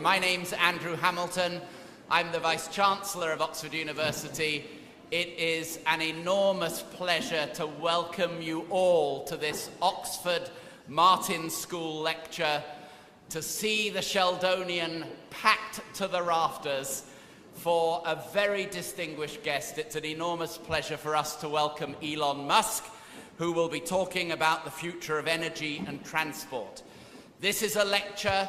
My name's Andrew Hamilton. I'm the Vice-Chancellor of Oxford University. It is an enormous pleasure to welcome you all to this Oxford Martin School lecture, to see the Sheldonian packed to the rafters for a very distinguished guest. It's an enormous pleasure for us to welcome Elon Musk, who will be talking about the future of energy and transport. This is a lecture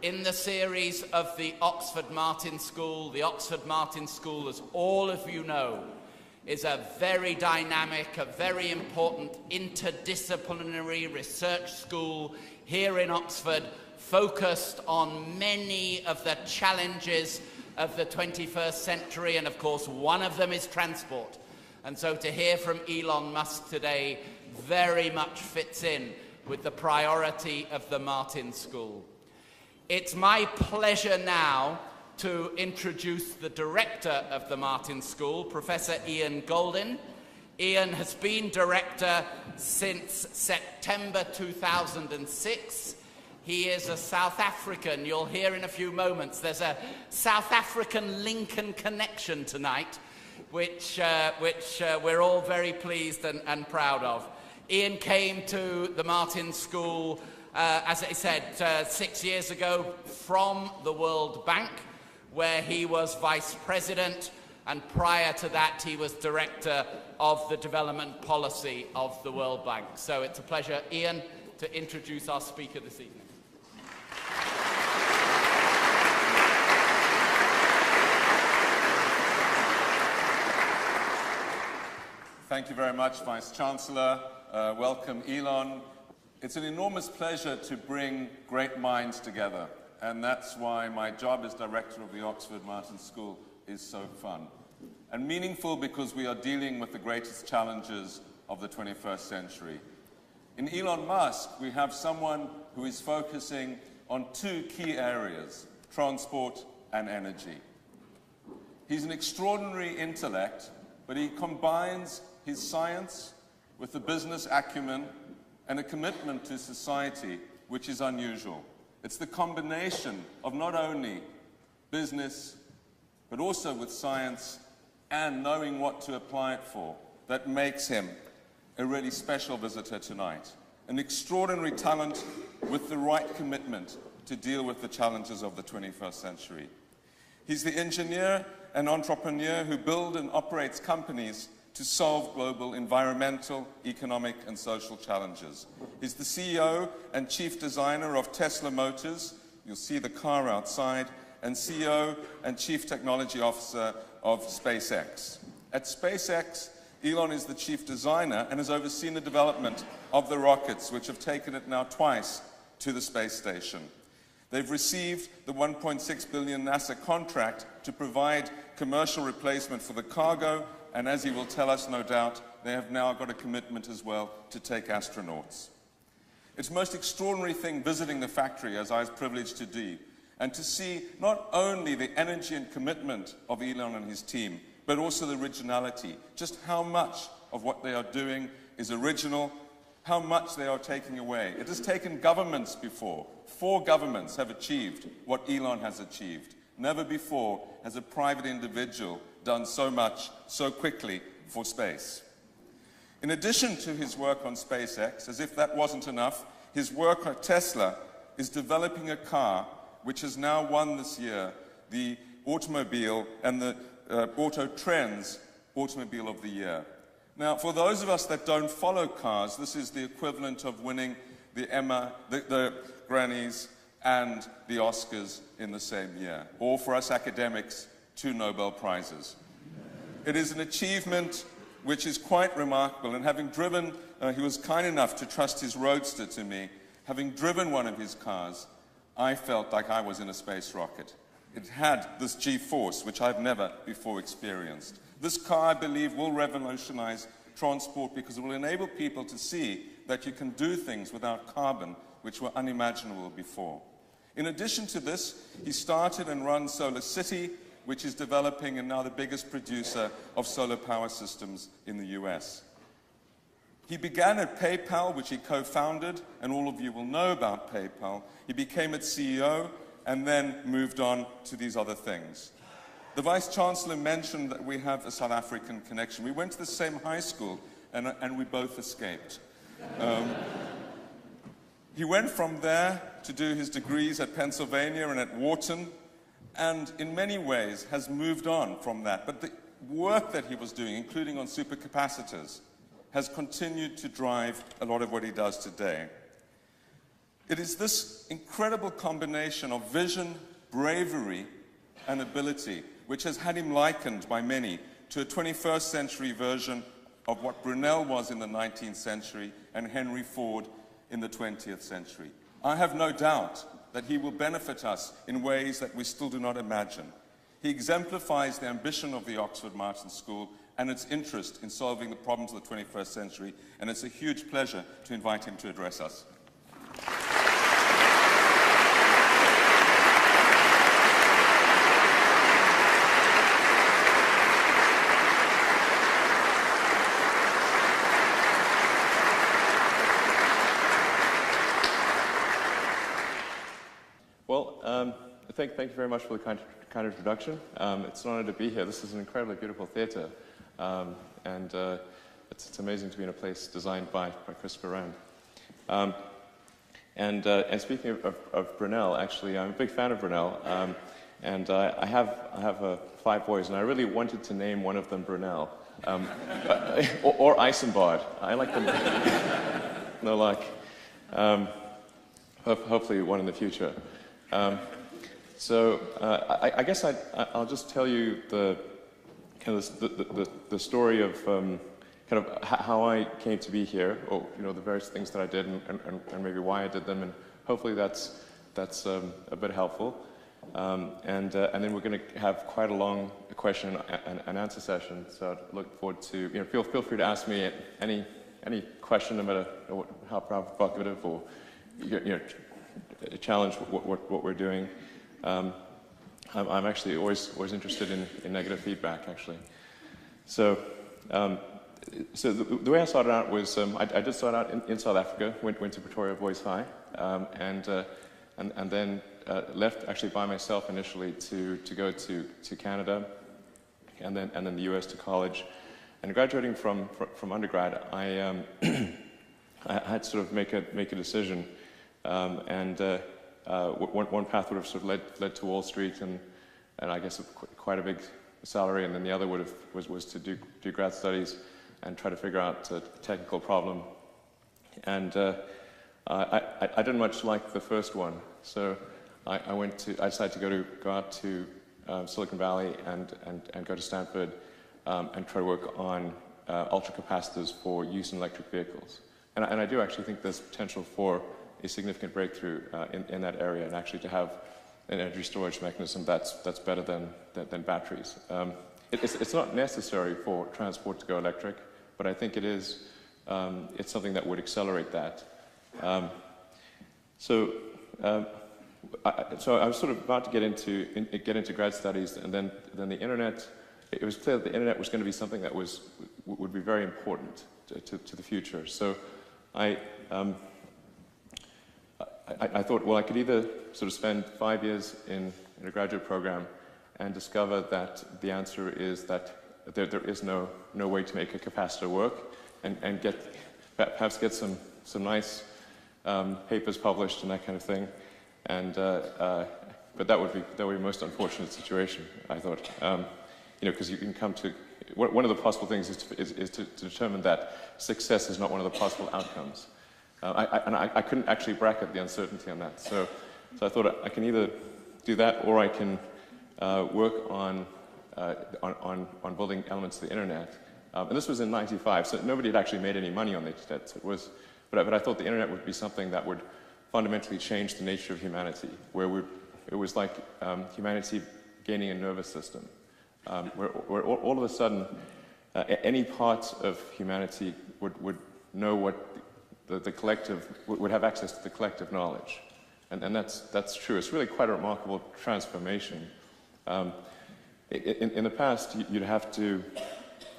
in the series of the Oxford Martin School. The Oxford Martin School, as all of you know, is a very dynamic, a very important interdisciplinary research school here in Oxford, focused on many of the challenges of the 21st century, and of course one of them is transport. And so to hear from Elon Musk today very much fits in with the priority of the Martin School. It's my pleasure now to introduce the director of the Martin School, Professor Ian Goldin. Ian has been director since September 2006. He is a South African. You'll hear in a few moments there's a South African Lincoln connection tonight, which we're all very pleased and proud of. Ian came to the Martin School, as I said, 6 years ago from the World Bank, where he was vice president, and prior to that he was director of the development policy of the World Bank. So it's a pleasure, Ian, to introduce our speaker this evening. Thank you very much, Vice-Chancellor. Welcome, Elon. It's an enormous pleasure to bring great minds together, and that's why my job as director of the Oxford Martin School is so fun. And meaningful because we are dealing with the greatest challenges of the 21st century. In Elon Musk, we have someone who is focusing on two key areas, transport and energy. He's an extraordinary intellect, but he combines his science with the business acumen and a commitment to society which is unusual. It's the combination of not only business, but also with science and knowing what to apply it for that makes him a really special visitor tonight. An extraordinary talent with the right commitment to deal with the challenges of the 21st century. He's the engineer and entrepreneur who builds and operates companies to solve global environmental, economic, and social challenges. He's the CEO and chief designer of Tesla Motors, you'll see the car outside, and CEO and chief technology officer of SpaceX. At SpaceX, Elon is the chief designer and has overseen the development of the rockets, which have taken it now twice to the space station. They've received the $1.6 billion NASA contract to provide commercial replacement for the cargo, and as he will tell us, no doubt, they have now got a commitment as well to take astronauts. It's the most extraordinary thing visiting the factory, as I was privileged to do, and to see not only the energy and commitment of Elon and his team, but also the originality, just how much of what they are doing is original, how much they are taking away. It has taken governments before. 4 governments have achieved what Elon has achieved. Never before has a private individual done so much, so quickly for space. In addition to his work on SpaceX, as if that wasn't enough, his work at Tesla is developing a car which has now won this year the automobile and the Auto Trends Automobile of the Year. Now, for those of us that don't follow cars, this is the equivalent of winning the Emma, the Grammys, and the Oscars in the same year. Or for us academics, 2 Nobel Prizes. It is an achievement which is quite remarkable, and having driven, he was kind enough to trust his Roadster to me. Having driven one of his cars, I felt like I was in a space rocket. It had this G-force, which I've never before experienced. This car, I believe, will revolutionize transport because it will enable people to see that you can do things without carbon, which were unimaginable before. In addition to this, he started and runs Solar City, which is developing and now the biggest producer of solar power systems in the US. He began at PayPal, which he co-founded, and all of you will know about PayPal. He became its CEO, and then moved on to these other things. The Vice-Chancellor mentioned that we have a South African connection. We went to the same high school, and we both escaped. He went from there to do his degrees at Pennsylvania and at Wharton, and in many ways has moved on from that. But the work that he was doing, including on supercapacitors, has continued to drive a lot of what he does today. It is this incredible combination of vision, bravery, and ability which has had him likened by many to a 21st century version of what Brunel was in the 19th century and Henry Ford in the 20th century. I have no doubt that he will benefit us in ways that we still do not imagine. He exemplifies the ambition of the Oxford Martin School and its interest in solving the problems of the 21st century, and it's a huge pleasure to invite him to address us. Well, thank you very much for the kind introduction. It's an honor to be here. This is an incredibly beautiful theater, and it's amazing to be in a place designed by Christopher Rand. And speaking of Brunel, actually, I'm a big fan of Brunel, and I have 5 boys, and I really wanted to name one of them Brunel, or Eisenbart. I like them. No luck. Hopefully, one in the future. I guess I'll just tell you the story of kind of how I came to be here, or the various things that I did, and maybe why I did them, and hopefully that's a bit helpful. And then we're going to have quite a long question and answer session. So I look forward to feel free to ask me any question, no matter how provocative or challenge what we're doing. I'm actually always interested in negative feedback, actually. So the way I started out was I did start out in South Africa, went to Pretoria Boys High, and then left actually by myself initially to go to Canada, and then the US to college. And graduating from undergrad, I had to sort of make a decision. One path would have sort of led to Wall Street and I guess quite a big salary, and then the other was to do grad studies and try to figure out a technical problem. And I didn't much like the first one, so I decided to go out to Silicon Valley and go to Stanford and try to work on ultracapacitors for use in electric vehicles. And I do actually think there's potential for a significant breakthrough in that area, and actually to have an energy storage mechanism that's better than batteries. It's not necessary for transport to go electric, but I think it is. It's something that would accelerate that. So I was sort of about to get into grad studies, and then the internet. It was clear that the internet was going to be something that would be very important to the future. So I thought, well, I could either sort of spend 5 years in a graduate program and discover that the answer is that there is no way to make a capacitor work, and perhaps get some nice papers published and that kind of thing, and but that would be the most unfortunate situation, I thought, because you can come to one of the possible things is to determine that success is not one of the possible outcomes. I couldn't actually bracket the uncertainty on that. So I thought I can either do that, or I can work on building elements of the internet. And this was in '95, so nobody had actually made any money on the internet. So but I thought the internet would be something that would fundamentally change the nature of humanity, where it was like humanity gaining a nervous system, where all of a sudden any part of humanity would know what the collective would have access to the collective knowledge, and that's true. It's really quite a remarkable transformation. In the past, you'd have to,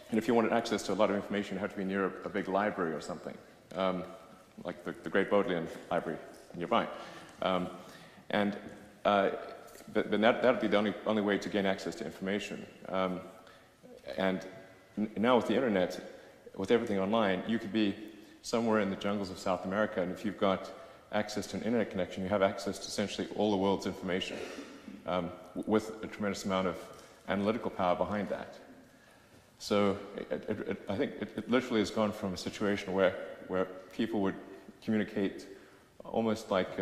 and if you wanted access to a lot of information, you had to be near a big library or something, like the Great Bodleian Library nearby. And but that would be the only way to gain access to information. And now with the internet, with everything online, you could be somewhere in the jungles of South America, and if you've got access to an internet connection, you have access to essentially all the world's information, with a tremendous amount of analytical power behind that. So I think it literally has gone from a situation where people would communicate almost like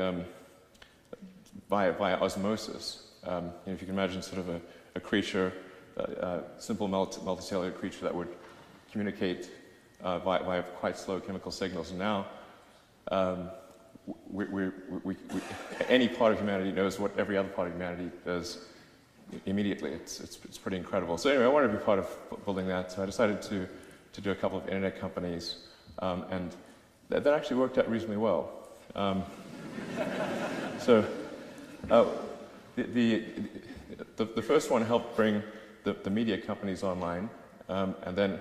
via osmosis. If you can imagine sort of a creature, simple multicellular creature that would communicate via quite slow chemical signals. And now any part of humanity knows what every other part of humanity does immediately. It's pretty incredible. So anyway, I wanted to be part of building that, so I decided to do a couple of internet companies, and that actually worked out reasonably well. So the first one helped bring the media companies online, and then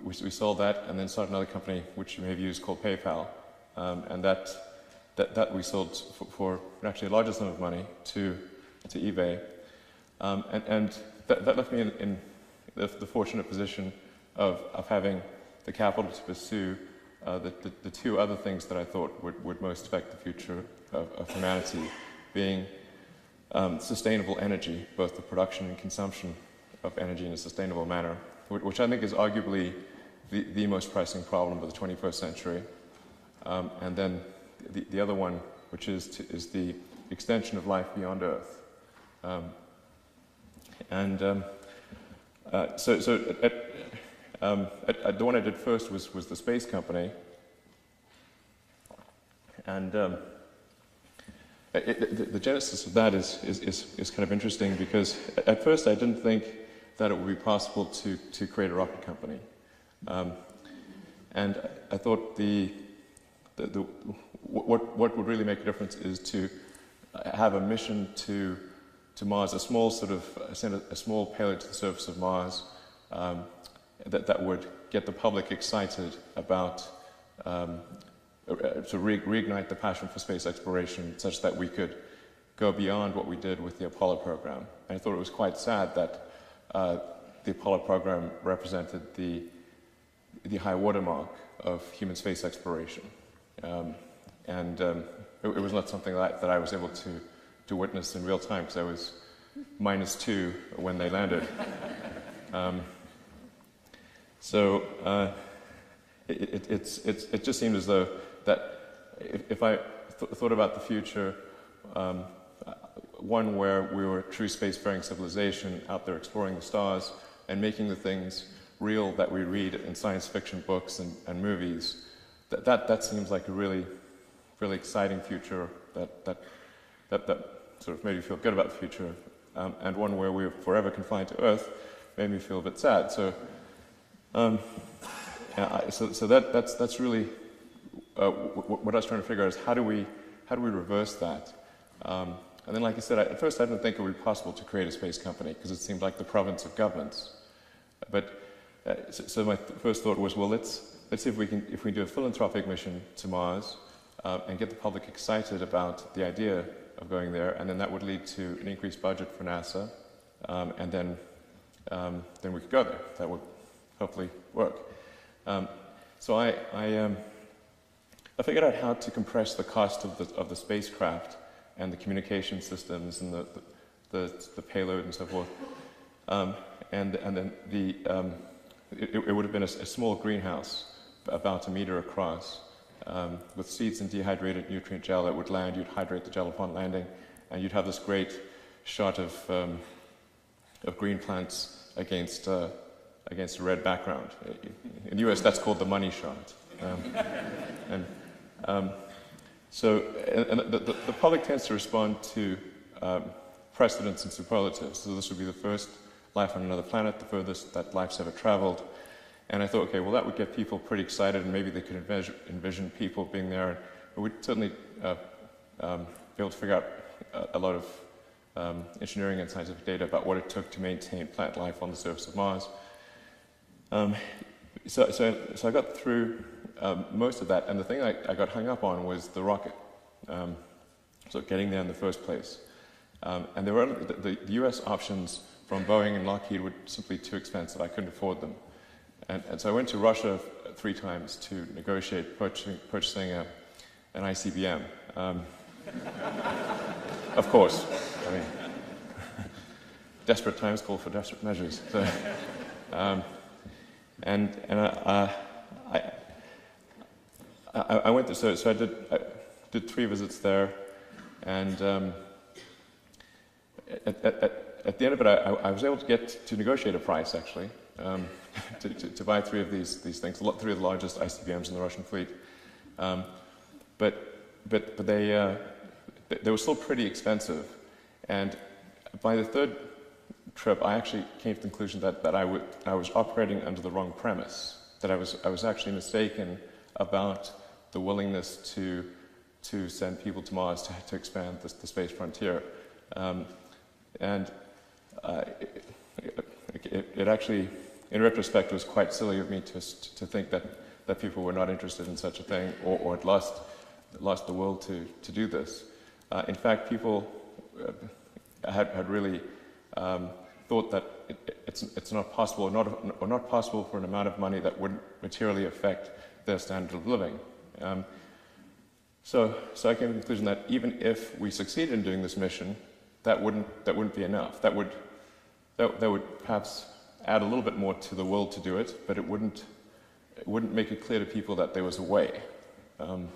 we sold that, and then started another company which you may have used called PayPal, and that we sold for actually a larger sum of money to eBay, and that left me in the fortunate position of having the capital to pursue the two other things that I thought would most affect the future of humanity, being sustainable energy, both the production and consumption of energy in a sustainable manner, which I think is arguably the most pressing problem of the 21st century, and then the other one, which is the extension of life beyond Earth. So the one I did first was the space company, and the genesis of that is kind of interesting, because at first I didn't think that it would be possible to create a rocket company, and I thought what would really make a difference is to have a mission to Mars, a small send a small payload to the surface of Mars, that would get the public excited about, to reignite the passion for space exploration, such that we could go beyond what we did with the Apollo program. And I thought it was quite sad that the Apollo program represented the high watermark of human space exploration, and it was not something that I was able to witness in real time, because I was -2 when they landed. So it just seemed as though that if I thought about the future, one where we were a true spacefaring civilization out there exploring the stars and making the things real that we read in science fiction books and movies, that seems like a really exciting future that sort of made me feel good about the future, and one where we were forever confined to Earth made me feel a bit sad. So that's really what I was trying to figure out, is how do we reverse that? And then, like I said, at first I didn't think it would be possible to create a space company, because it seemed like the province of governments. But so my first thought was, well, let's see if we can do a philanthropic mission to Mars, and get the public excited about the idea of going there, and then that would lead to an increased budget for NASA, and then we could go there. That would hopefully work. So I figured out how to compress the cost of the spacecraft and the communication systems and the payload and so forth, and then it would have been a small greenhouse about 1 meter across, with seeds and dehydrated nutrient gel that would land. You'd hydrate the gel upon landing, and you'd have this great shot of green plants against a red background. In the US, that's called the money shot. So the public tends to respond to precedents and superlatives. So this would be the first life on another planet, the furthest that life's ever traveled. And I thought, okay, well, that would get people pretty excited, and maybe they could envision people being there. And we'd certainly be able to figure out a lot of engineering and scientific data about what it took to maintain plant life on the surface of Mars. So I got through most of that, and the thing I got hung up on was the rocket. sort of getting there in the first place. And there were the US options from Boeing and Lockheed were simply too expensive. I couldn't afford them. And so I went to Russia 3 times to negotiate purchasing an ICBM. Of course, I mean, desperate times call for desperate measures. So, I went there, so I did 3 visits there, and at the end of it, I was able to get to negotiate a price, actually, to buy 3 of these things, 3 of the largest ICBMs in the Russian fleet. But they were still pretty expensive, and by the 3rd trip, I actually came to the conclusion that I was operating under the wrong premise, that I was actually mistaken about the willingness to send people to Mars to expand the space frontier. And it actually, in retrospect, was quite silly of me to think that people were not interested in such a thing or had lost the will to do this. In fact, people had really thought that it's not possible or not possible for an amount of money that wouldn't materially affect their standard of living. So I came to the conclusion that even if we succeeded in doing this mission, that wouldn't be enough. That would perhaps add a little bit more to the will to do it, but it wouldn't make it clear to people that there was a way. And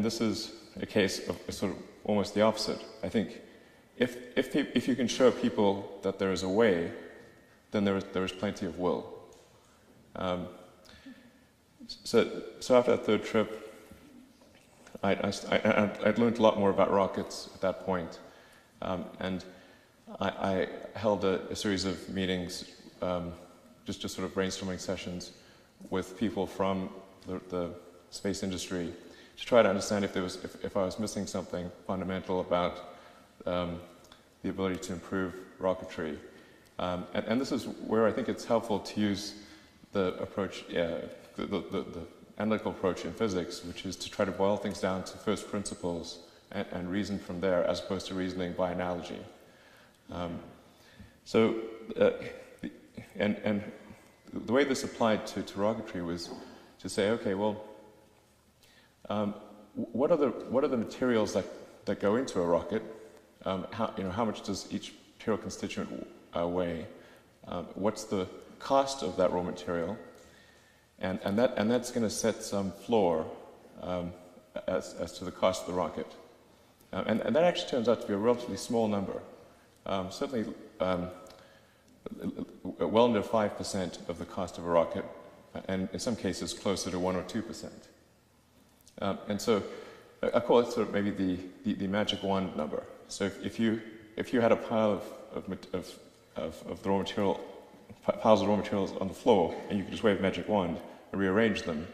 this is a case of sort of almost the opposite. I think if you can show people that there is a way, then there is plenty of will. So after that 3rd trip, I'd learned a lot more about rockets at that point, and I held a series of meetings, just sort of brainstorming sessions with people from the space industry to try to understand if I was missing something fundamental about the ability to improve rocketry. And this is where I think it's helpful to use the approach, the analytical approach in physics, which is to try to boil things down to first principles and reason from there, as opposed to reasoning by analogy. And the way this applied to rocketry was to say, okay, well, what are the materials that go into a rocket? How much does each material constituent weigh? What's the cost of that raw material? And that's going to set some floor as to the cost of the rocket. And that actually turns out to be a relatively small number. Certainly well under 5% of the cost of a rocket, and in some cases closer to 1 or 2%. And so I call it sort of maybe the magic wand number. So if you had a pile of the raw material, piles of raw materials on the floor, and you could just wave a magic wand and rearrange them,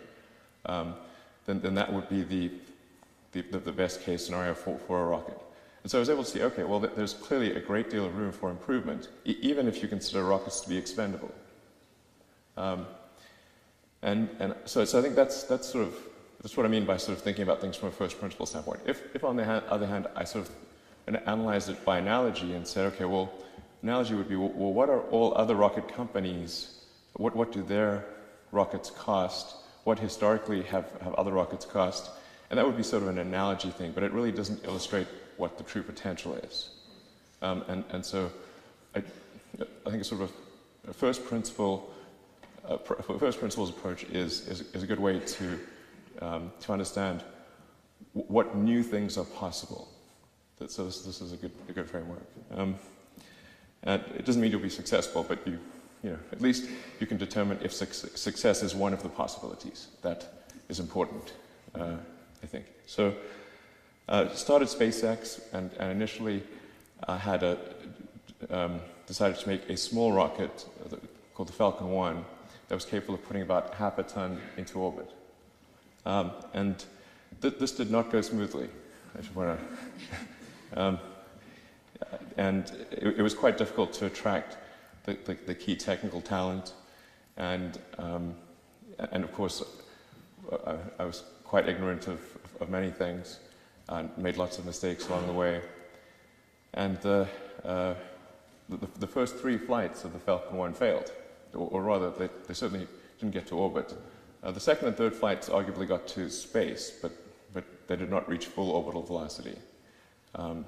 then that would be the best case scenario for a rocket. And so I was able to see, okay, well, there's clearly a great deal of room for improvement, even if you consider rockets to be expendable. And so I think that's what I mean by sort of thinking about things from a first principle standpoint. If on the other hand, I sort of analyzed it by analogy and said, okay, well, analogy would be, well, what are all other rocket companies, what do their rockets cost? What historically have other rockets cost? And that would be sort of an analogy thing, but it really doesn't illustrate what the true potential is. And so I think it's sort of a first principles approach is a good way to understand what new things are possible. So this is a good framework. And it doesn't mean you'll be successful, but at least you can determine if success is one of the possibilities. That is important, I think. So started SpaceX, and initially I had decided to make a small rocket called the Falcon 1 that was capable of putting about half a ton into orbit. And this did not go smoothly, I should point out. And it was quite difficult to attract the key technical talent, and of course I was quite ignorant of many things, made lots of mistakes along the way. And the first 3 flights of the Falcon 1 failed, or rather, they certainly didn't get to orbit. The second and third flights arguably got to space, but they did not reach full orbital velocity. And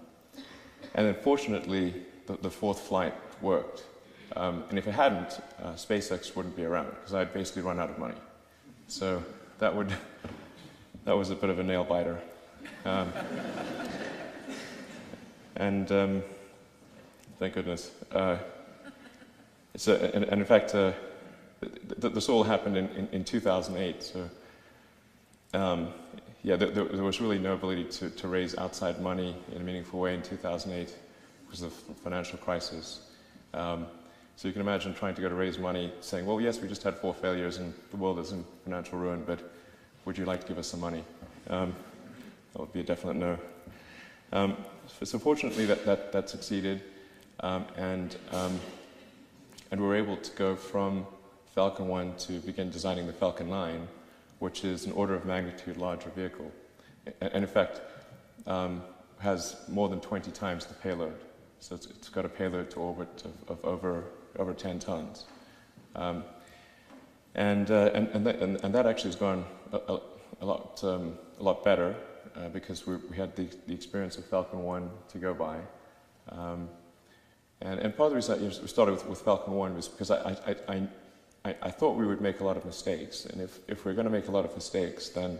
then fortunately, the fourth flight worked. And if it hadn't, SpaceX wouldn't be around, because I'd basically run out of money. So that was a bit of a nail biter. And thank goodness. And in fact, this all happened in 2008. So yeah, there was really no ability to raise outside money in a meaningful way in 2008 because of the financial crisis. So you can imagine trying to go to raise money, saying, well, yes, we just had 4 failures and the world is in financial ruin, but would you like to give us some money? That would be a definite no. So fortunately, that succeeded, and we were able to go from Falcon 1 to begin designing the Falcon 9, which is an order of magnitude larger vehicle, and in fact has more than 20 times the payload. So it's got a payload to orbit of over 10 tons, and that actually has gone a lot better because we had the experience of Falcon 1 to go by, and part of the reason we started with Falcon 1 was because I thought we would make a lot of mistakes, and if we're going to make a lot of mistakes, then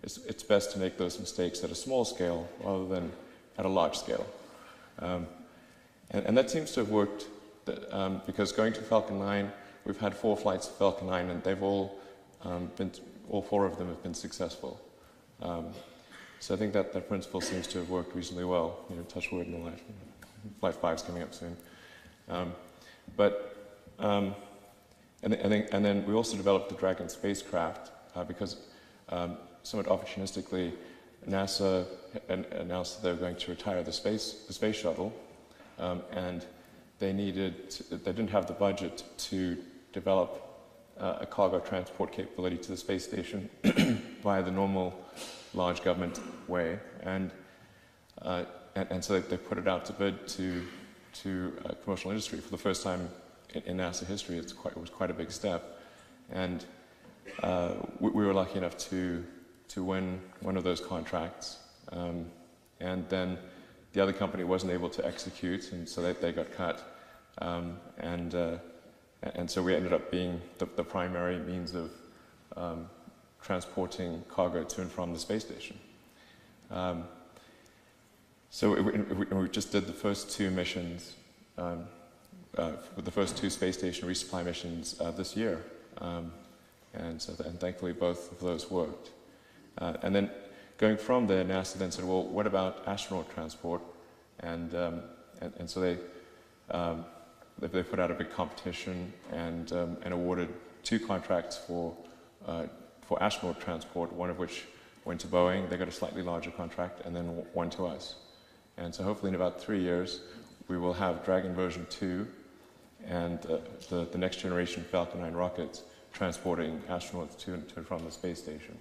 it's best to make those mistakes at a small scale rather than at a large scale. And that seems to have worked, because going to Falcon 9, we've had 4 flights of Falcon 9, and they've all 4 of them have been successful. So I think that principle seems to have worked reasonably well. You know, touch wood and all that. Flight 5 is coming up soon. And then we also developed the Dragon spacecraft because somewhat opportunistically, NASA announced that they were going to retire the space shuttle, and they didn't have the budget to develop a cargo transport capability to the space station via the normal large government way, and so they put it out to bid to commercial industry for the first time in NASA history. It was quite a big step, and we were lucky enough to win one of those contracts, and then the other company wasn't able to execute, and so they got cut, and so we ended up being the primary means of transporting cargo to and from the space station. So we just did the first 2 missions, the first 2 space station resupply missions this year, and thankfully both of those worked. And then going from there, NASA then said, well, what about astronaut transport? And so they put out a big competition and awarded 2 contracts for astronaut transport, one of which went to Boeing. They got a slightly larger contract, and then one to us. And so hopefully in about 3 years, we will have Dragon version 2 and the next generation Falcon 9 rockets transporting astronauts to and from the space station.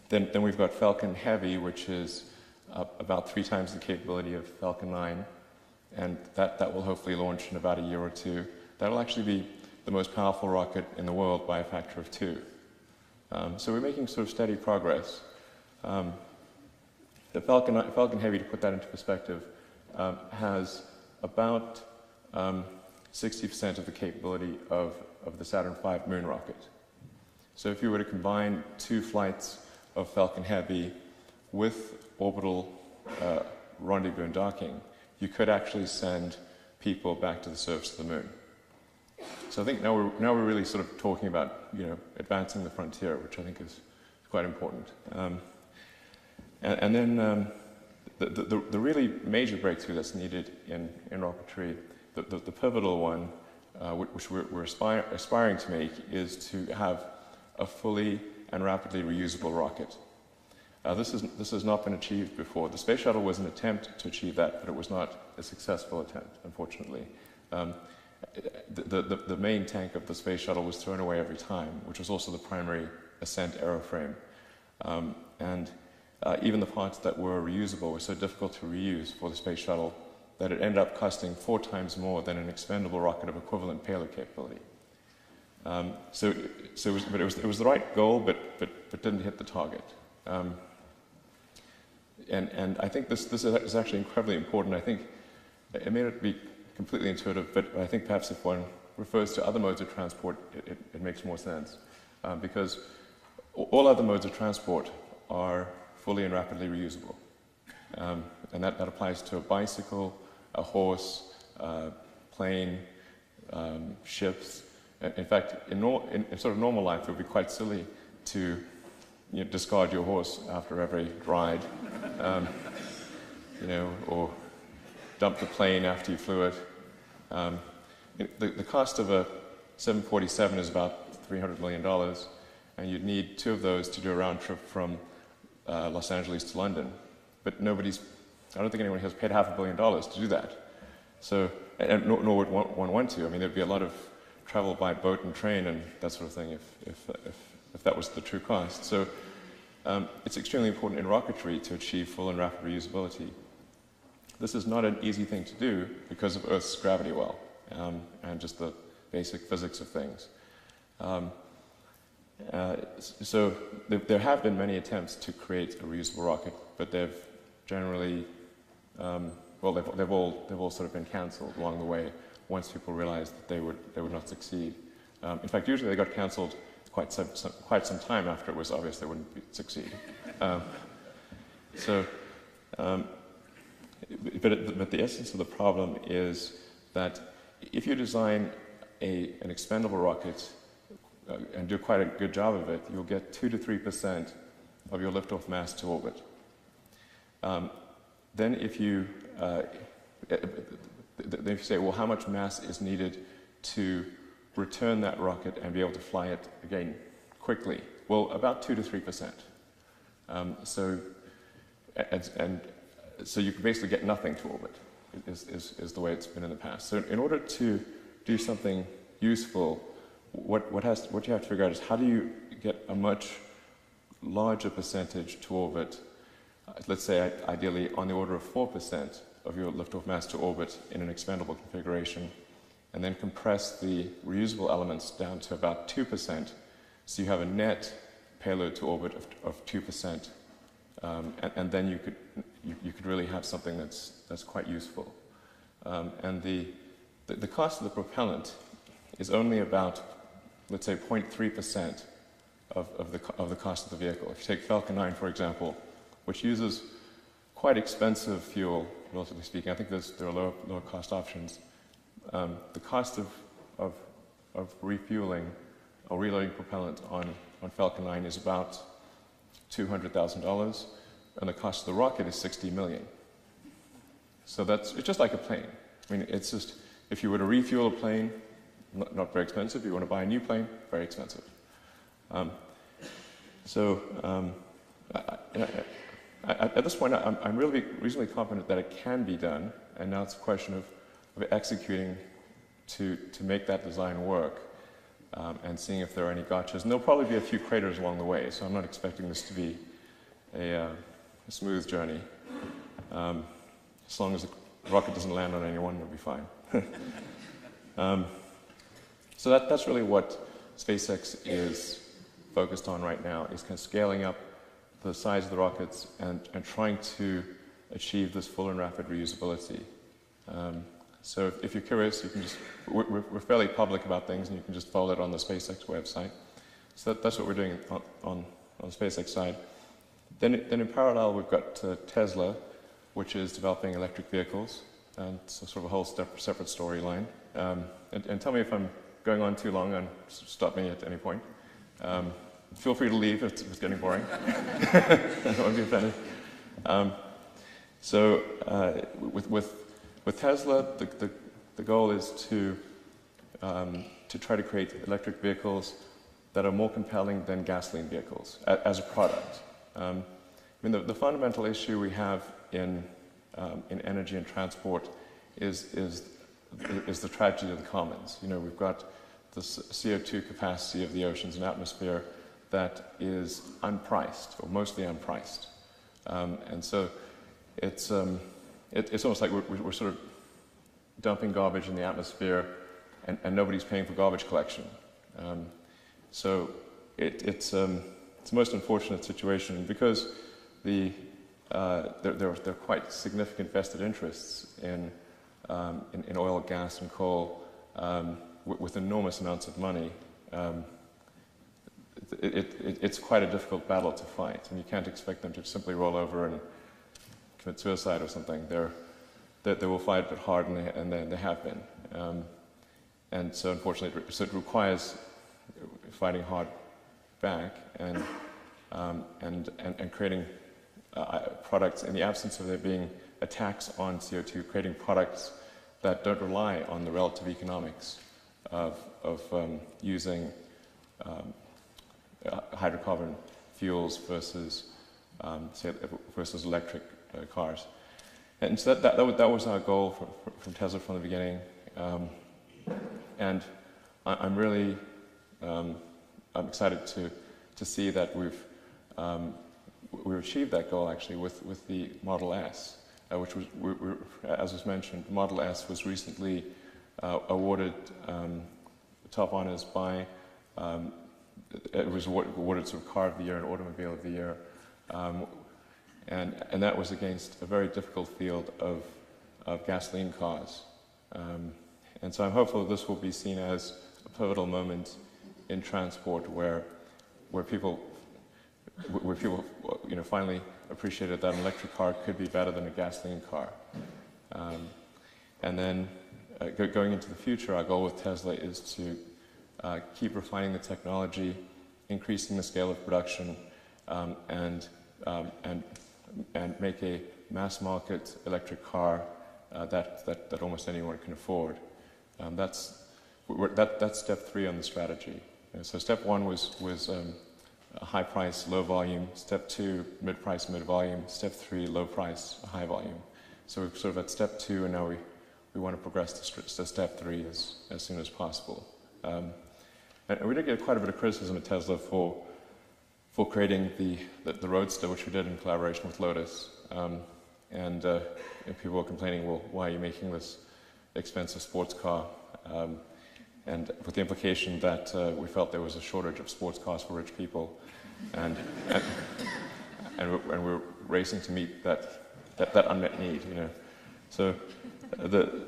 Then we've got Falcon Heavy, which is about 3 times the capability of Falcon 9, and that will hopefully launch in about a year or 2. That'll actually be the most powerful rocket in the world by a factor of 2. So we're making sort of steady progress. The Falcon Heavy, to put that into perspective, has about 60% of the capability of the Saturn V moon rocket. So if you were to combine 2 flights of Falcon Heavy with orbital rendezvous and docking, you could actually send people back to the surface of the moon. So I think now we're really sort of talking about, you know, advancing the frontier, which I think is quite important. And then the really major breakthrough that's needed in rocketry, the pivotal one, which we're aspiring to make, is to have a fully and rapidly reusable rocket. This has not been achieved before. The space shuttle was an attempt to achieve that, but it was not a successful attempt, unfortunately. The main tank of the space shuttle was thrown away every time, which was also the primary ascent aeroframe. And even the parts that were reusable were so difficult to reuse for the space shuttle that it ended up costing 4 times more than an expendable rocket of equivalent payload capability. It was the right goal, but didn't hit the target. And I think this is actually incredibly important. I think it may not be completely intuitive, but I think perhaps if one refers to other modes of transport, it makes more sense. Because all other modes of transport are fully and rapidly reusable. And that applies to a bicycle, a horse, plane, ships. In fact, in sort of normal life, it would be quite silly to discard your horse after every ride, or dump the plane after you flew it. The cost of a 747 is about $300 million, and you'd need 2 of those to do a round trip from Los Angeles to London. But I don't think anyone has paid $500 million to do that. So, nor would one want to. I mean, there'd be a lot of travel by boat and train and that sort of thing if that was the true cost. So it's extremely important in rocketry to achieve full and rapid reusability. This is not an easy thing to do because of Earth's gravity well and just the basic physics of things. So there have been many attempts to create a reusable rocket, but they've generally, they've all sort of been cancelled along the way once people realized that they would not succeed. In fact, usually they got cancelled quite some time after it was obvious they wouldn't succeed. But the essence of the problem is that if you design an expendable rocket and do quite a good job of it, you'll get 2 to 3% of your liftoff mass to orbit. Then if you say, well, how much mass is needed to return that rocket and be able to fly it again quickly? Well, about 2 to 3%. So you can basically get nothing to orbit, is the way it's been in the past. So in order to do something useful, what you have to figure out is how do you get a much larger percentage to orbit, let's say ideally on the order of 4% of your liftoff mass to orbit in an expendable configuration, and then compress the reusable elements down to about 2%, so you have a net payload to orbit of 2%, and then you could really have something that's quite useful. And the cost of the propellant is only about, let's say, 0.3% of the cost of the vehicle. If you take Falcon 9, for example, which uses quite expensive fuel, relatively speaking. I think there are lower cost options. The cost of refueling or reloading propellant on Falcon 9 is about $200,000, and the cost of the rocket is $60 million. So it's just like a plane. I mean, it's just, if you were to refuel a plane, not very expensive. If you want to buy a new plane, very expensive. At this point, I'm really reasonably confident that it can be done, and now it's a question of executing to make that design work and seeing if there are any gotchas. And there'll probably be a few craters along the way, so I'm not expecting this to be a smooth journey. As long as the rocket doesn't land on anyone, it'll be fine. So that's really what SpaceX is focused on right now, is kind of scaling up the size of the rockets and trying to achieve this full and rapid reusability. So if you're curious, you can just, we're fairly public about things, and you can just follow it on the SpaceX website. So that's what we're doing on the SpaceX side. Then in parallel, we've got Tesla, which is developing electric vehicles, and so sort of a whole separate storyline. And tell me if I'm going on too long, and stop me at any point. Feel free to leave if it's getting boring. I won't be offended. With Tesla, the goal is to try to create electric vehicles that are more compelling than gasoline vehicles as a product. I mean, the fundamental issue we have in energy and transport is the tragedy of the commons. You know, we've got the CO2 capacity of the oceans and atmosphere that is unpriced, or mostly unpriced. And so it's almost like we're sort of dumping garbage in the atmosphere, and nobody's paying for garbage collection. So it's a most unfortunate situation, because there are quite significant vested interests in oil, gas, and coal with enormous amounts of money. It's quite a difficult battle to fight, and you can't expect them to simply roll over and commit suicide or something. They will fight it hard, and they have been. And so, unfortunately, it requires fighting hard back and creating products in the absence of there being a tax on CO2, creating products that don't rely on the relative economics of using hydrocarbon fuels versus electric cars. And so that was our goal from Tesla from the beginning. And I'm really I'm excited to see that we've achieved that goal actually with the Model S, which was, as was mentioned, the Model S was recently awarded top honors by. It was awarded sort of Car of the Year and Automobile of the Year, and that was against a very difficult field of gasoline cars. And so I'm hopeful that this will be seen as a pivotal moment in transport where people finally appreciated that an electric car could be better than a gasoline car. And then going into the future, our goal with Tesla is to keep refining the technology, increasing the scale of production, and make a mass market electric car that almost anyone can afford. That's step 3 on the strategy. So step 1 was a high price, low volume. Step 2, mid price, mid volume. Step 3, low price, high volume. So we're sort of at step 2, and now we want to progress to step 3 as soon as possible. And we did get quite a bit of criticism at Tesla for creating the Roadster, which we did in collaboration with Lotus. And people were complaining, well, why are you making this expensive sports car? And with the implication that we felt there was a shortage of sports cars for rich people, and we're racing to meet that unmet need, you know. So the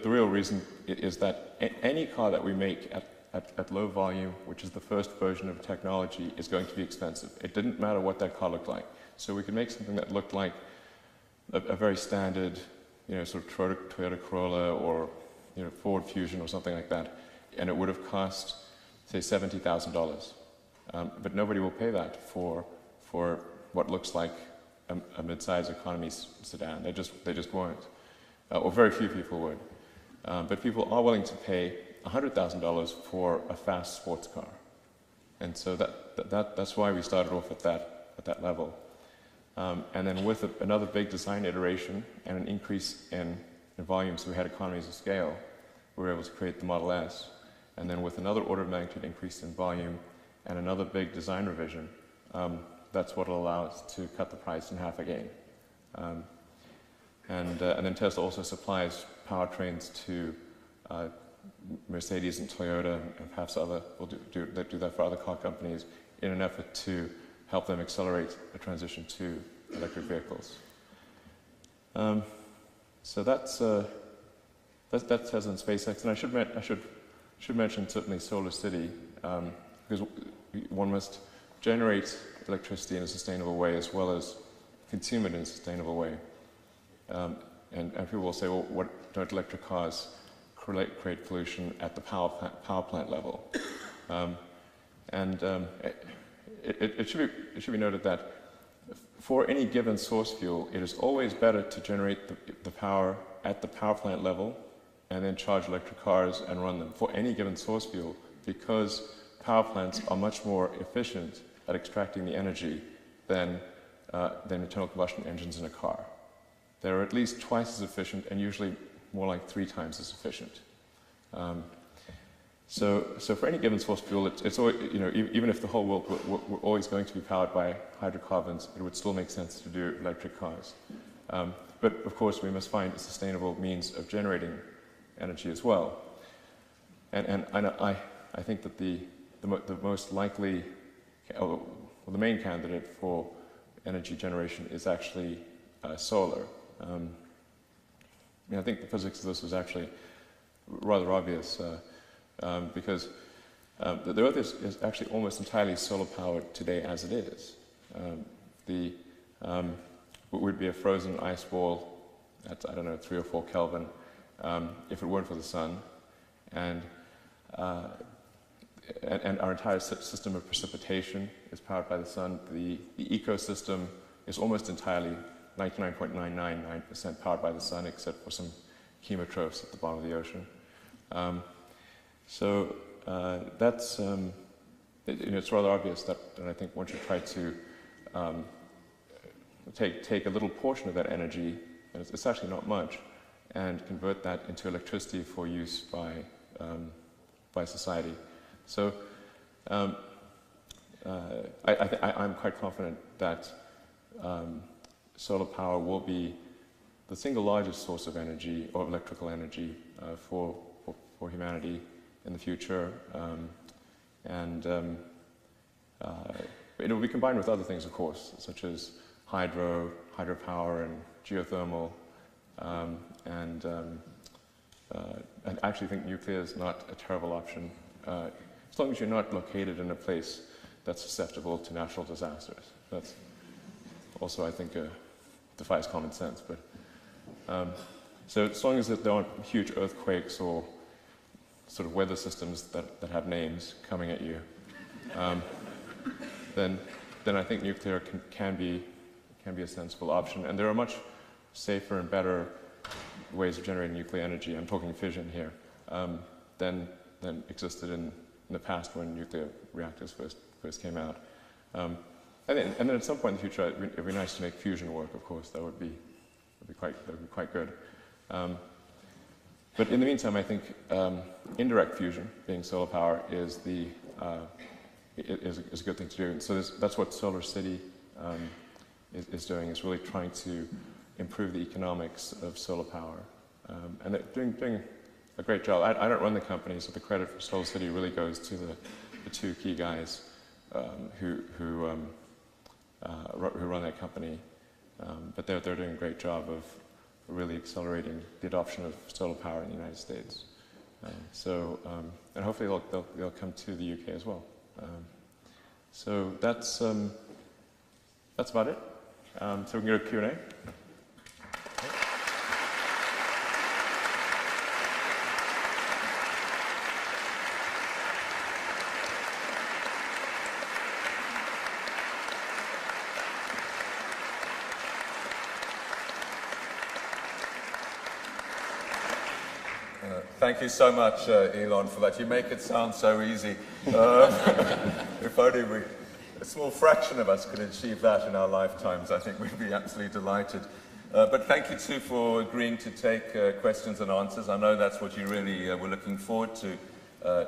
real reason is that any car that we make at low volume, which is the first version of technology, is going to be expensive. It didn't matter what that car looked like. So we could make something that looked like a very standard, you know, sort of Toyota Corolla or, you know, Ford Fusion or something like that, and it would have cost, say, $70,000. But nobody will pay that for what looks like a mid-size economy sedan. They just won't, or very few people would. But people are willing to pay $100,000 for a fast sports car, and so that's why we started off at that level. And then with another big design iteration and an increase in volume, so we had economies of scale, we were able to create the Model S. And then with another order of magnitude increase in volume and another big design revision, that's what will allow us to cut the price in half again. And then Tesla also supplies powertrains to Mercedes and Toyota, and perhaps other will do that for other car companies in an effort to help them accelerate the transition to electric vehicles. So that's Tesla and SpaceX, and I should mention certainly Solar City, because one must generate electricity in a sustainable way as well as consume it in a sustainable way. And people will say, well, what don't electric cars create pollution at the power plant level? It should be noted that for any given source fuel, it is always better to generate the power at the power plant level and then charge electric cars and run them for any given source fuel, because power plants are much more efficient at extracting the energy than internal combustion engines in a car. They're at least twice as efficient, and usually more like 3 times as efficient. So for any given source fuel, it's always, even if the whole world were always going to be powered by hydrocarbons, it would still make sense to do electric cars. But of course, we must find a sustainable means of generating energy as well. And I think that the most likely, well, the main candidate for energy generation is actually solar. I think the physics of this is actually rather obvious. Because the Earth is actually almost entirely solar powered today as it is. It would be a frozen ice ball at, 3 or 4 Kelvin if it weren't for the sun. And our entire system of precipitation is powered by the sun. The ecosystem is almost entirely 99.999% powered by the sun, except for some chemotrophs at the bottom of the ocean. So that's, it's rather obvious that I think one should try to take a little portion of that energy, and it's actually not much, and convert that into electricity for use by society. So I'm quite confident that solar power will be the single largest source of energy, or electrical energy, for humanity in the future, and it will be combined with other things, of course, such as hydropower and geothermal, and I actually think nuclear is not a terrible option, as long as you're not located in a place that's susceptible to natural disasters. That's also, I think, defies common sense. But so as long as there aren't huge earthquakes or sort of weather systems that have names coming at you, then I think nuclear can be a sensible option. And there are much safer and better ways of generating nuclear energy, I'm talking fission here, than existed in the past when nuclear reactors first came out. And then at some point in the future, it'd be nice to make fusion work, of course. That would be quite good. But in the meantime, I think indirect fusion, being solar power, is a good thing to do. And so that's what Solar City is doing, is really trying to improve the economics of solar power. And they're doing a great job. I don't run the company, so the credit for Solar City really goes to the two key guys who run that company. But they're doing a great job of really accelerating the adoption of solar power in the United States. And hopefully they'll come to the UK as well. So that's about it. So we can go to Q&A. Thank you so much, Elon, for that. You make it sound so easy. If only a small fraction of us could achieve that in our lifetimes, I think we'd be absolutely delighted. But thank you, too, for agreeing to take questions and answers. I know that's what you really were looking forward to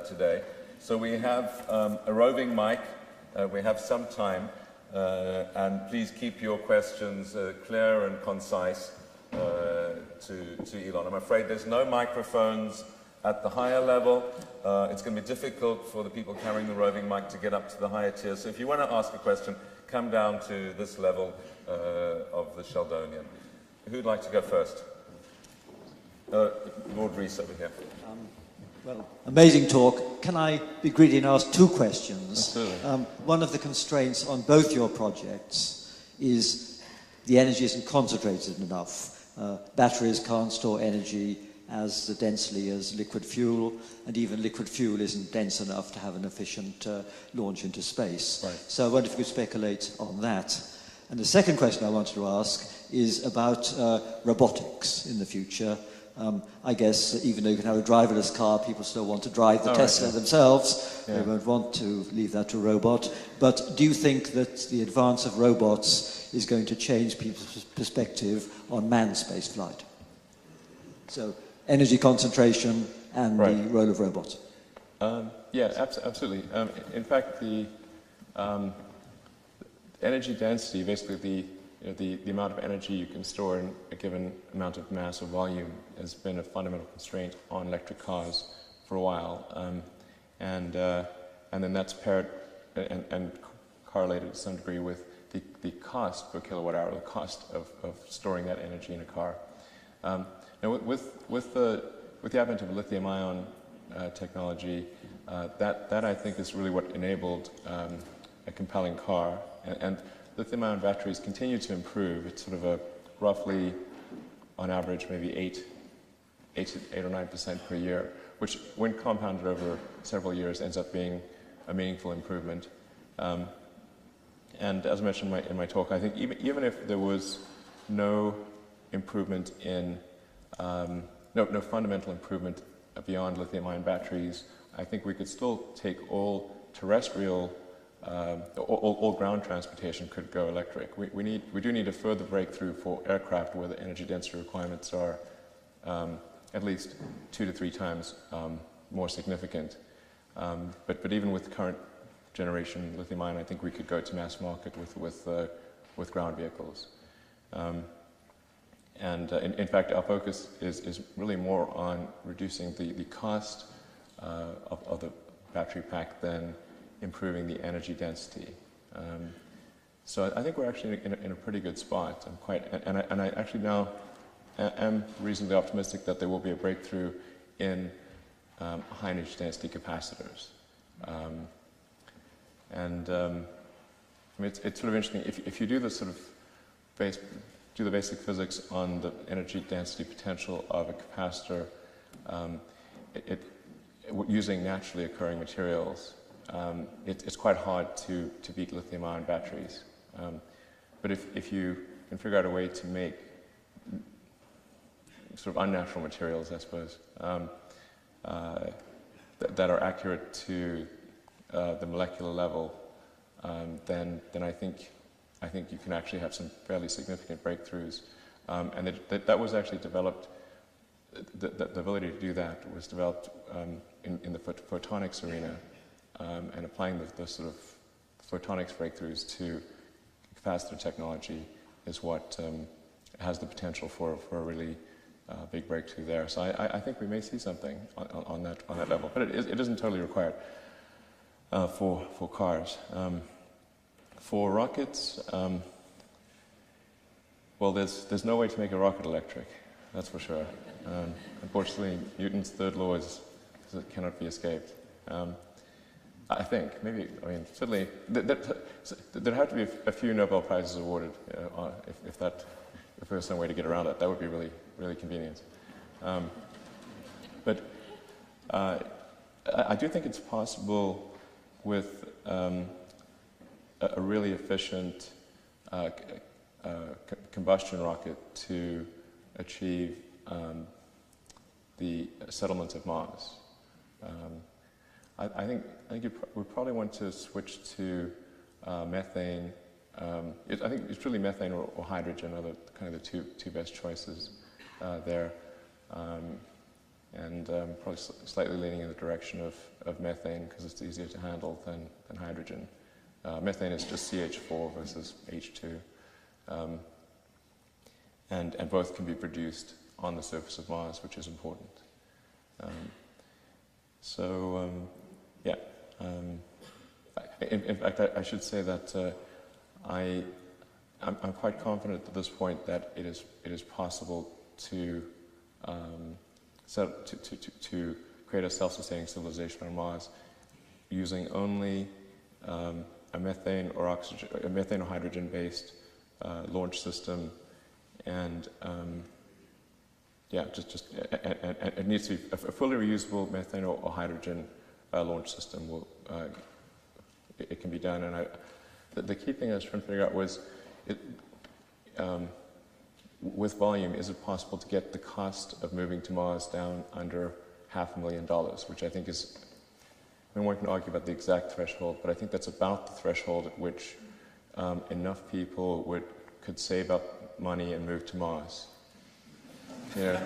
today. So we have a roving mic. We have some time. And please keep your questions clear and concise. To Elon. I'm afraid there's no microphones at the higher level. It's going to be difficult for the people carrying the roving mic to get up to the higher tier. So if you want to ask a question, come down to this level of the Sheldonian. Who'd like to go first? Lord Rees over here. Well, amazing talk. Can I be greedy and ask two questions? Absolutely. One of the constraints on both your projects is the energy isn't concentrated enough. Batteries can't store energy as densely as liquid fuel, and even liquid fuel isn't dense enough to have an efficient launch into space. Right. So I wonder if you could speculate on that. And the second question I wanted to ask is about robotics in the future. I guess even though you can have a driverless car, people still want to drive the Tesla themselves. Yeah. They won't want to leave that to a robot. But do you think that the advance of robots is going to change people's perspective on manned space flight? So energy concentration and the role of robots. Yeah, absolutely. In fact, the energy density, basically the amount of energy you can store in a given amount of mass or volume, has been a fundamental constraint on electric cars for a while, and then that's paired and correlated to some degree with the cost per kilowatt hour, the cost of storing that energy in a car. Now, with the advent of lithium-ion technology, that I think is really what enabled a compelling car. And lithium-ion batteries continue to improve. It's sort of a roughly, on average, maybe 8 or 9% per year, which, when compounded over several years, ends up being a meaningful improvement. And as I mentioned in my talk, I think even if there was no improvement in no fundamental improvement beyond lithium-ion batteries, I think we could still take all terrestrial, all ground transportation could go electric. We do need a further breakthrough for aircraft where the energy density requirements are at least 2 to 3 times more significant. But even with current generation lithium-ion, I think we could go to mass market with ground vehicles. In fact, our focus is really more on reducing the cost of the battery pack than improving the energy density. So I think we're actually in a pretty good spot. I actually now am reasonably optimistic that there will be a breakthrough in high energy density capacitors. I mean, it's sort of interesting if you do the sort of do the basic physics on the energy density potential of a capacitor, using naturally occurring materials, it's quite hard to beat lithium-ion batteries. But if you can figure out a way to make sort of unnatural materials, I suppose, that are accurate to the molecular level, then I think you can actually have some fairly significant breakthroughs. And that was actually developed. The ability to do that was developed in the photonics arena, and applying the sort of photonics breakthroughs to capacitor technology is what has the potential for a really big breakthrough there. So I think we may see something on that level, but it isn't totally required for cars. For rockets, well, there's no way to make a rocket electric, that's for sure. Unfortunately, Newton's third law cannot be escaped. I think, maybe, I mean, certainly, there'd have to be a few Nobel Prizes awarded if there was some way to get around it. That would be really, really convenient. But I do think it's possible with a really efficient combustion rocket to achieve the settlement of Mars. I think we probably want to switch to methane. I think it's really methane or hydrogen are kind of the two best choices there, and probably slightly leaning in the direction of methane because it's easier to handle than hydrogen. Methane is just CH4 versus H2, and both can be produced on the surface of Mars, which is important. Yeah. In fact, I should say that I'm quite confident at this point that it is possible to create a self-sustaining civilization on Mars using only a methane or hydrogen-based launch system, and yeah, it needs to be a fully reusable methane or hydrogen launch system. It can be done, and the key thing I was trying to figure out was, with volume, is it possible to get the cost of moving to Mars down under $500,000, which I think is, I mean, one can argue about the exact threshold, but I think that's about the threshold at which enough people could save up money and move to Mars. Yeah.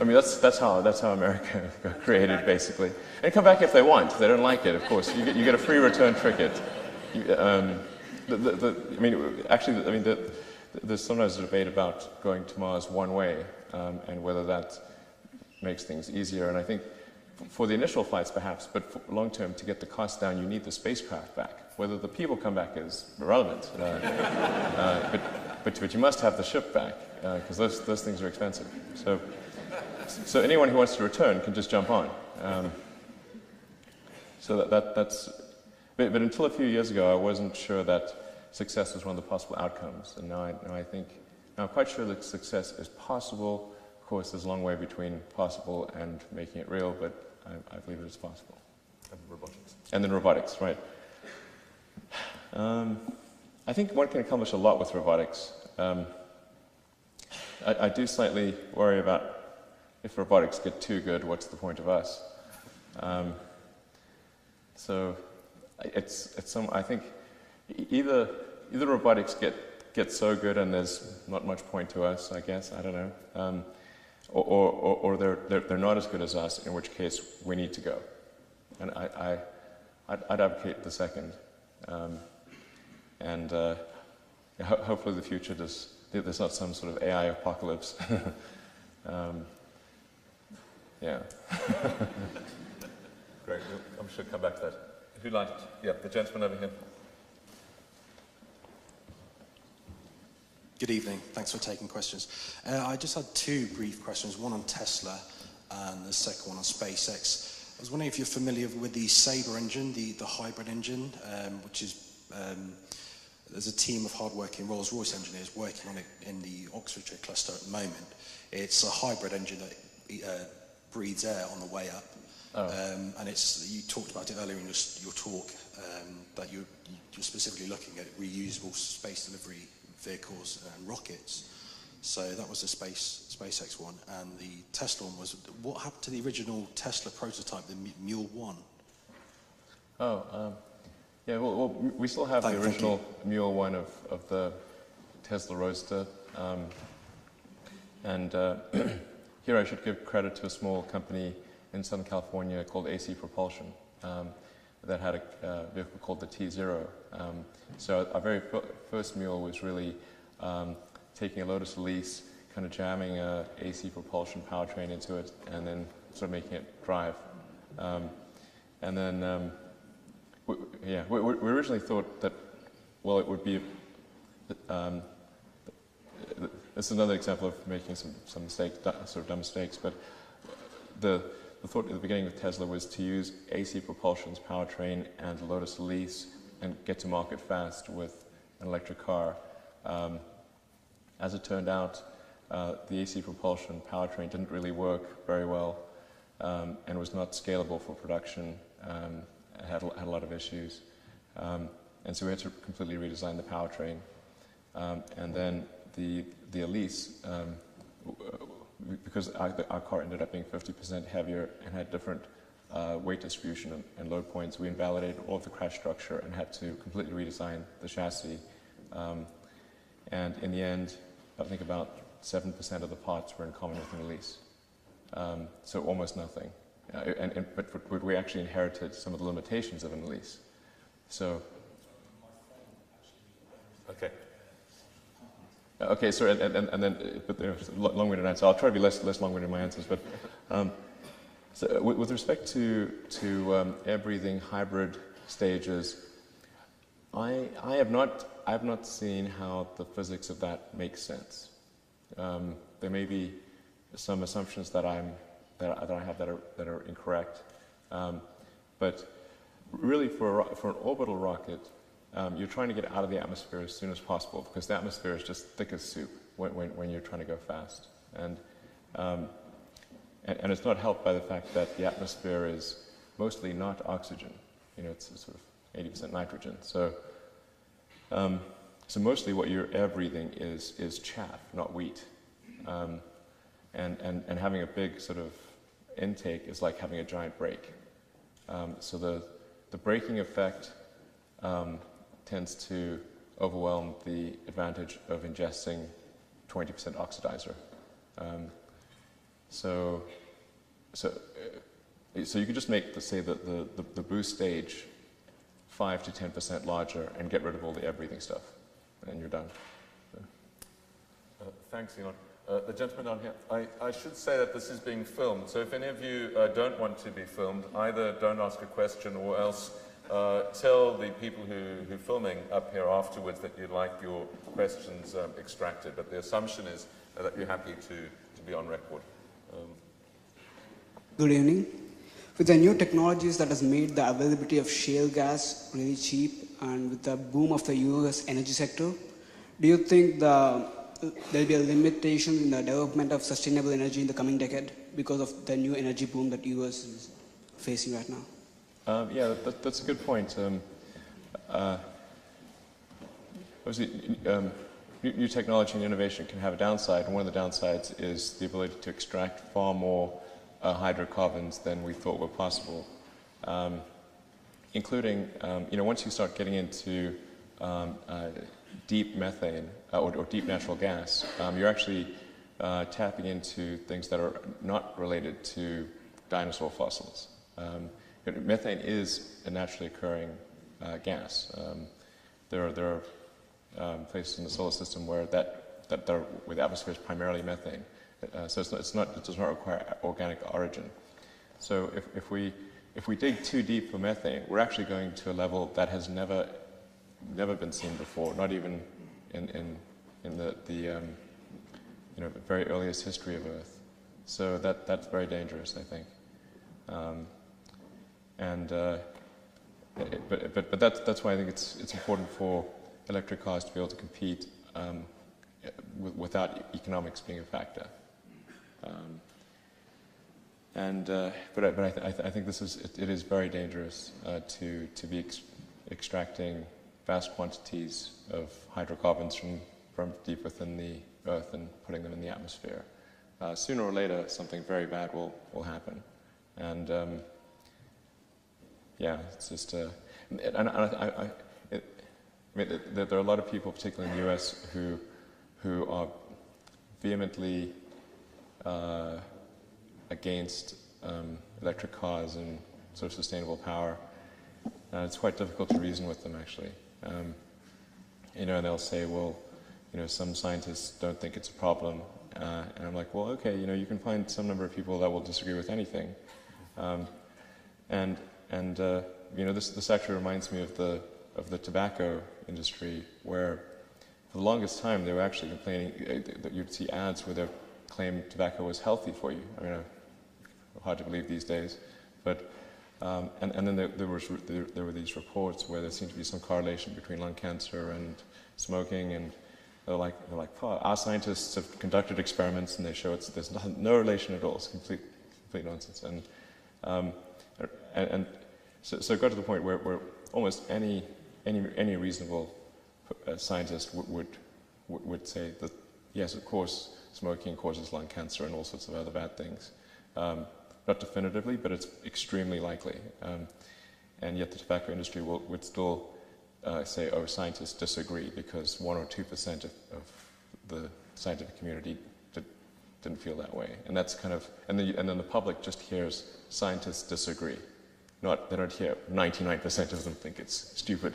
I mean, that's how America got created, basically. And come back if they want. If they don't like it, of course, you get a free return ticket. There's sometimes a debate about going to Mars one way and whether that makes things easier. And I think for the initial flights, perhaps, but for long term, to get the cost down, you need the spacecraft back. Whether the people come back is irrelevant. But you must have the ship back because those things are expensive. So anyone who wants to return can just jump on. That's. But until a few years ago, I wasn't sure that success was one of the possible outcomes, and now I'm quite sure that success is possible. Of course, there's a long way between possible and making it real, but I believe it is possible. And then robotics, right. I think one can accomplish a lot with robotics. I do slightly worry about if robotics get too good, what's the point of us? I think either robotics get so good and there's not much point to us, I guess, I don't know, or they're not as good as us, in which case we need to go. And I'd advocate the second. Hopefully the future there's not some sort of AI apocalypse. Yeah. Great. I'm sure come back to that. Who'd like it? Yeah, the gentleman over here. Good evening. Thanks for taking questions. I just had two brief questions, one on Tesla and the second one on SpaceX. I was wondering if you're familiar with the Sabre engine, the hybrid engine, which is, there's a team of hard-working Rolls-Royce engineers working on it in the Oxfordshire cluster at the moment. It's a hybrid engine that breathes air on the way up. Oh. And you talked about it earlier in your talk, that you're specifically looking at reusable space delivery vehicles and rockets. So that was the SpaceX one, and the Tesla one was, what happened to the original Tesla prototype, the Mule 1? Yeah, well, we still have the original Mule 1 of the Tesla Roadster. Here I should give credit to a small company in Southern California called AC Propulsion that had a vehicle called the T0. So our very first Mule was really taking a Lotus Elise, kind of jamming a AC Propulsion powertrain into it, and then sort of making it drive. We originally thought that, well, it would be. This is another example of making some mistakes, sort of dumb mistakes, but the thought at the beginning of Tesla was to use AC Propulsion's powertrain and the Lotus Elise and get to market fast with an electric car. As it turned out, the AC Propulsion powertrain didn't really work very well and was not scalable for production. It had a lot of issues. And so we had to completely redesign the powertrain. And then the Elise, because our car ended up being 50% heavier and had different weight distribution and load points, we invalidated all of the crash structure and had to completely redesign the chassis. And in the end, I think about 7% of the parts were in common with an Elise. So almost nothing. But we actually inherited some of the limitations of an Elise. So. Okay. Okay, so and then, but there's a long-winded answer. I'll try to be less long-winded in my answers. But so with respect to air-breathing hybrid stages, I have not seen how the physics of that makes sense. There may be some assumptions that I have that are incorrect, but really for an orbital rocket, you're trying to get out of the atmosphere as soon as possible because the atmosphere is just thick as soup when you're trying to go fast, and it's not helped by the fact that the atmosphere is mostly not oxygen. You know, it's sort of 80% nitrogen. So mostly what you're air breathing is chaff, not wheat. And having a big sort of intake is like having a giant brake. So the braking effect tends to overwhelm the advantage of ingesting 20% oxidizer. So you could just make, say, the boost stage 5 to 10% larger and get rid of all the air-breathing stuff, and you're done. So. Thanks, Elon. The gentleman down here. I should say that this is being filmed, so if any of you don't want to be filmed, either don't ask a question or else tell the people who are filming up here afterwards that you'd like your questions extracted. But the assumption is that you're happy to be on record. Good evening. With the new technologies that has made the availability of shale gas really cheap, and with the boom of the US energy sector, do you think there'll be a limitation in the development of sustainable energy in the coming decade because of the new energy boom that US is facing right now? Yeah, that's a good point. Obviously, new technology and innovation can have a downside, and one of the downsides is the ability to extract far more hydrocarbons than we thought were possible, including, once you start getting into deep methane or deep natural gas, you're actually tapping into things that are not related to dinosaur fossils. Methane is a naturally occurring gas. There are places in the solar system where where the atmosphere is primarily methane. So it does not require organic origin. So if we dig too deep for methane, we're actually going to a level that has never been seen before, not even in the very earliest history of Earth. So that's very dangerous, I think. But that's why I think it's important for electric cars to be able to compete without economics being a factor. But I think it is very dangerous to be extracting vast quantities of hydrocarbons from deep within the Earth and putting them in the atmosphere. Sooner or later, something very bad will happen, and yeah, it's just. There are a lot of people, particularly in the U.S., who are vehemently against electric cars and sort of sustainable power. It's quite difficult to reason with them, actually. And they'll say, well, some scientists don't think it's a problem. And I'm like, well, okay, you can find some number of people that will disagree with anything. This actually reminds me of the tobacco industry, where for the longest time they were actually complaining that you'd see ads where they claimed tobacco was healthy for you. I mean, hard to believe these days, but and then there were these reports where there seemed to be some correlation between lung cancer and smoking, and they're like, oh, our scientists have conducted experiments and they show there's no relation at all. It's complete nonsense. And so it got to the point where almost any reasonable scientist would say that yes, of course, smoking causes lung cancer and all sorts of other bad things. Not definitively, but it's extremely likely. And yet the tobacco industry would still say, oh, scientists disagree because 1 or 2% of the scientific community didn't feel that way. And that's kind of, and then the public just hears scientists disagree. They don't hear 99% of them think it's stupid.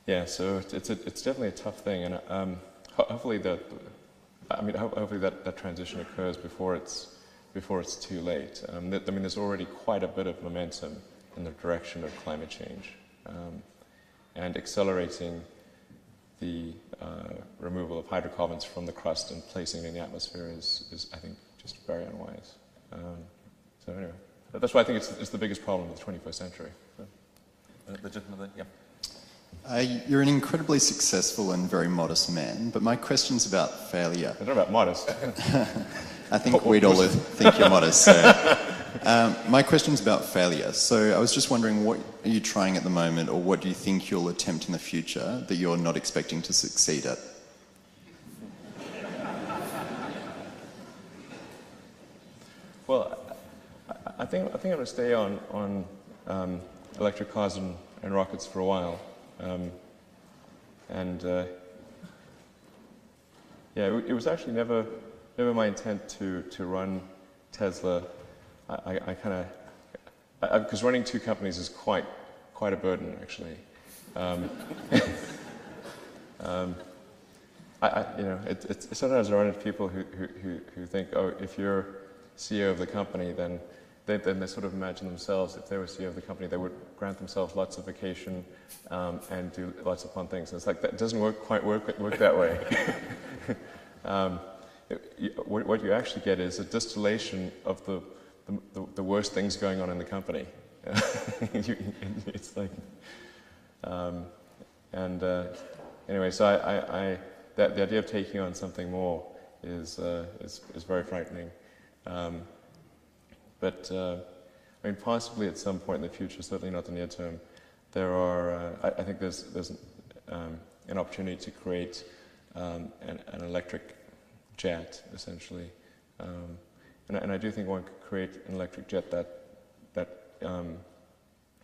Yeah, so it's definitely a tough thing, and hopefully that transition occurs before it's too late. There's already quite a bit of momentum in the direction of climate change, and accelerating the removal of hydrocarbons from the crust and placing it in the atmosphere is I think, just very unwise. So anyway, that's why I think it's the biggest problem of the 21st century. So. The gentleman there, yeah. You're an incredibly successful and very modest man, but my question's about failure. They're not about modest. I think we'd all think you're modest. So. My question's about failure. So I was just wondering, what are you trying at the moment, or what do you think you'll attempt in the future that you're not expecting to succeed at? Well, I think I'm going to stay on electric cars and rockets for a while. Yeah, it was actually never never my intent to run Tesla. I kind of, because running two companies is quite a burden, actually. Sometimes I run into people who think, oh, if you're CEO of the company, then they sort of imagine themselves, if they were CEO of the company, they would grant themselves lots of vacation and do lots of fun things. And it's like, that doesn't quite work that way. What you actually get is a distillation of the worst things going on in the company. It's like, anyway, so the idea of taking on something more is very frightening. But I mean, possibly at some point in the future, certainly not the near term, there are. I think there's an opportunity to create an electric jet, essentially, and I do think one could create an electric jet that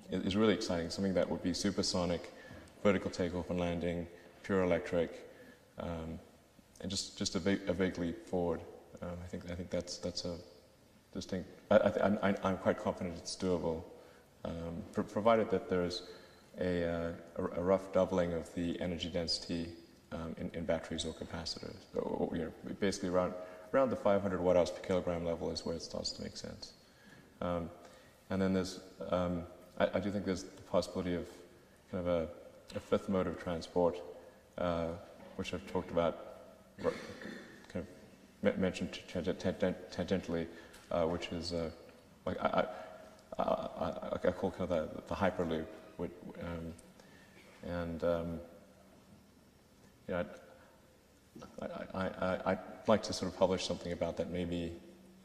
is really exciting. Something that would be supersonic, vertical takeoff and landing, pure electric, and just a big leap forward. I think that's a distinct. I'm quite confident it's doable, provided that there's a rough doubling of the energy density in batteries or capacitors. Or, basically around the 500 watt-hours per kilogram level is where it starts to make sense. And then there's, I do think there's the possibility of kind of a fifth mode of transport, which I've talked about, kind of mentioned tangentially, which is like I call kind of the hyperloop, and I'd like to sort of publish something about that maybe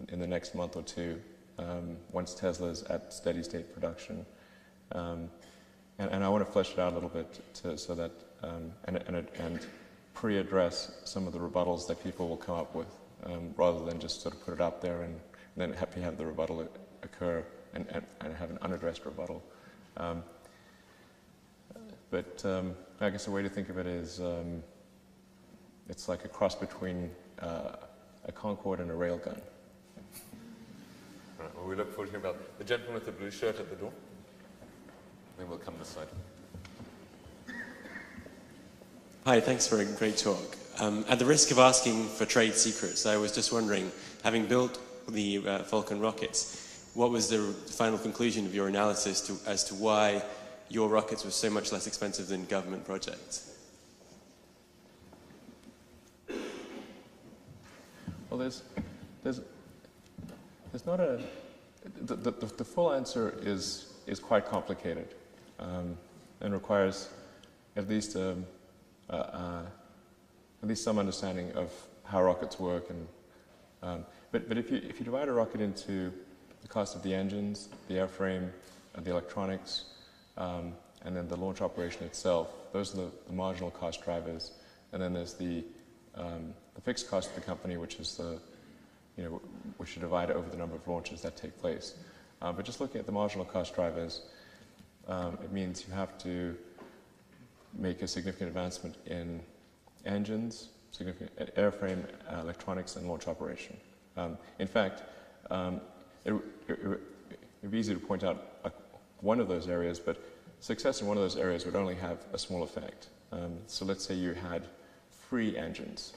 in the next month or two, once Tesla's at steady state production, and I want to flesh it out a little bit so that and pre-address some of the rebuttals that people will come up with, rather than just sort of put it out there and then have the rebuttal occur and have an unaddressed rebuttal. But I guess a way to think of it is it's like a cross between a Concorde and a railgun. All right, well, we look forward to hearing about the gentleman with the blue shirt at the door. Then we'll come this side. Hi, thanks for a great talk. At the risk of asking for trade secrets, I was just wondering, having built the Falcon rockets, what was the final conclusion of your analysis as to why your rockets were so much less expensive than government projects? Well, there's not a the full answer is quite complicated, and requires at least some understanding of how rockets work. And but if you divide a rocket into the cost of the engines, the airframe, the electronics, and then the launch operation itself, those are the marginal cost drivers. And then there's the fixed cost of the company, which is which you divide over the number of launches that take place. But just looking at the marginal cost drivers, it means you have to make a significant advancement in engines, significant airframe, electronics, and launch operation. In fact, it would be easy to point out one of those areas, but success in one of those areas would only have a small effect. So let's say you had free engines.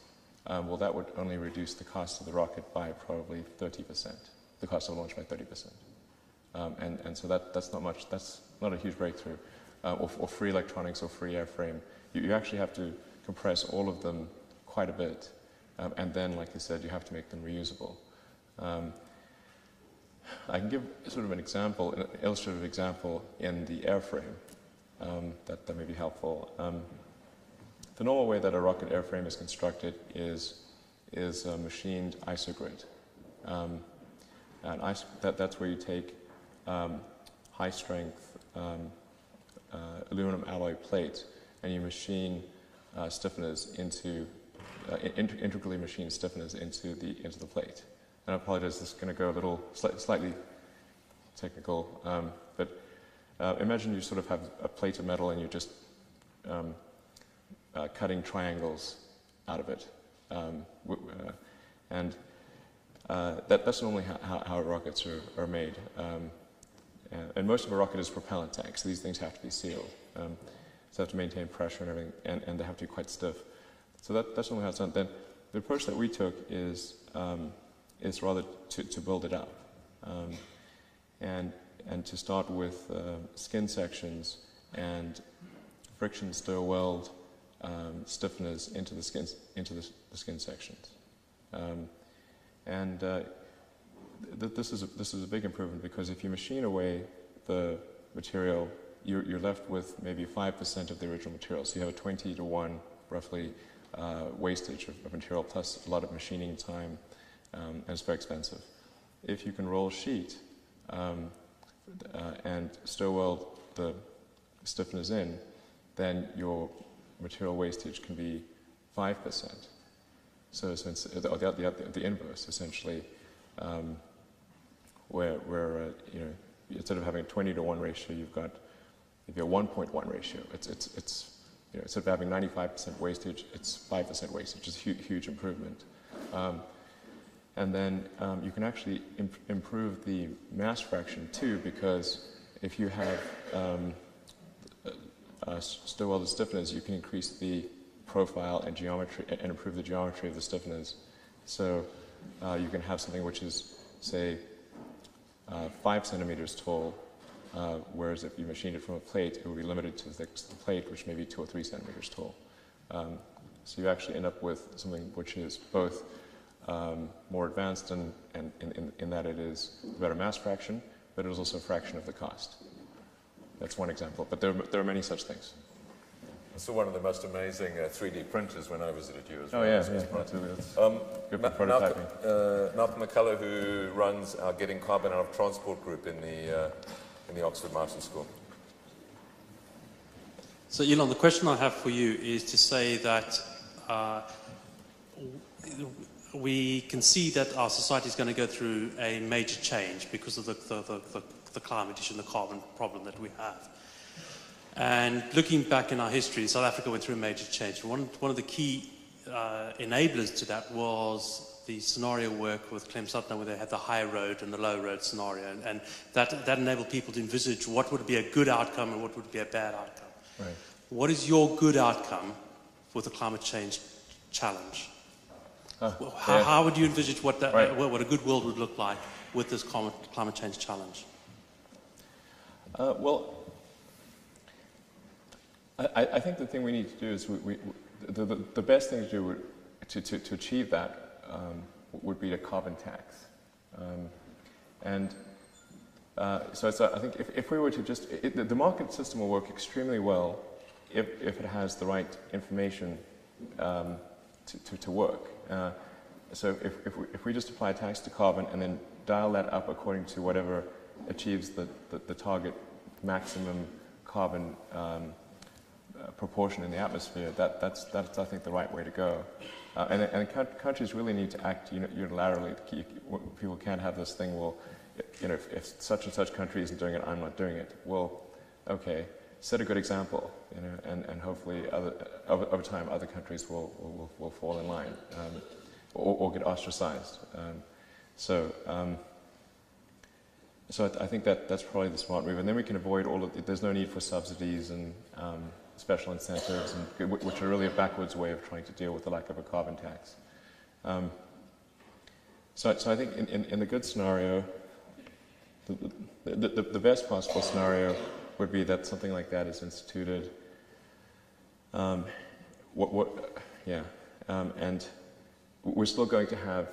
Well, that would only reduce the cost of the rocket by probably 30%, the cost of launch by 30%. And so that's not much, that's not a huge breakthrough. Or free electronics or free airframe. You actually have to compress all of them quite a bit. And then, like you said, you have to make them reusable. I can give sort of an example, an illustrative example in the airframe that may be helpful. The normal way that a rocket airframe is constructed is a machined isogrid. And that's where you take high-strength aluminum alloy plate and you machine stiffeners integrally machine stiffeners into the plate. And I apologize, this is going to go a little slightly technical, but imagine you sort of have a plate of metal and you're just cutting triangles out of it. And that's normally how rockets are made. And most of a rocket is propellant tanks, so these things have to be sealed. So they have to maintain pressure and everything, and they have to be quite stiff. So that's normally how it's done. Then the approach that we took is rather to build it up, and to start with skin sections and friction stir weld stiffeners into the skin sections. This is a big improvement, because if you machine away the material, you're left with maybe 5% of the original material. So you have a 20-to-1 roughly wastage of material, plus a lot of machining time, and it's very expensive. If you can roll sheet and stir weld the stiffeners in, then your material wastage can be 5%. So it's the inverse, essentially, where you know, instead of having a 20-to-1 ratio, you've got maybe a 1.1 ratio. It's you know, instead of having 95% wastage, it's 5% wastage. It's a huge improvement. And then you can actually improve the mass fraction too, because if you have stir welded stiffeners, you can increase the profile and geometry and improve the geometry of the stiffeners. So you can have something which is, say, 5 centimeters tall, whereas if you machined it from a plate, it would be limited to the plate, which may be 2 or 3 centimeters tall. So you actually end up with something which is both more advanced in that it is a better mass fraction, but it is also a fraction of the cost. That's one example, but there are many such things. I saw one of the most amazing 3D printers when I visited you as well. Oh yeah, good for prototyping. Malcolm McCullough, who runs our Getting Carbon Out of Transport group in the Oxford Mountain School. So Elon, the question I have for you is to say that we can see that our society is going to go through a major change because of the climate issue and the carbon problem that we have. And looking back in our history, South Africa went through a major change. One of the key enablers to that was the scenario work with Clem Sutner, where they had the high road and the low road scenario. And that enabled people to envisage what would be a good outcome and what would be a bad outcome. Right. What is your good outcome with the climate change challenge? How would you envisage what a good world would look like with this climate change challenge? Well, I think the thing we need to do is the best thing to do to achieve that would be a carbon tax, so I think if we were to just the market system will work extremely well if it has the right information to work. So if we just apply a tax to carbon and then dial that up according to whatever achieves the target maximum carbon proportion in the atmosphere, that's I think the right way to go. And countries really need to act unilaterally. People can't have this thing, well, you know, if such and such country isn't doing it, I'm not doing it. Well, okay, set a good example, you know, and hopefully over time other countries will fall in line or get ostracized. So I think that's probably the smart move, and then we can avoid all of there's no need for subsidies and special incentives, which are really a backwards way of trying to deal with the lack of a carbon tax. So I think in the good scenario, the best possible scenario would be that something like that is instituted. And we're still going to have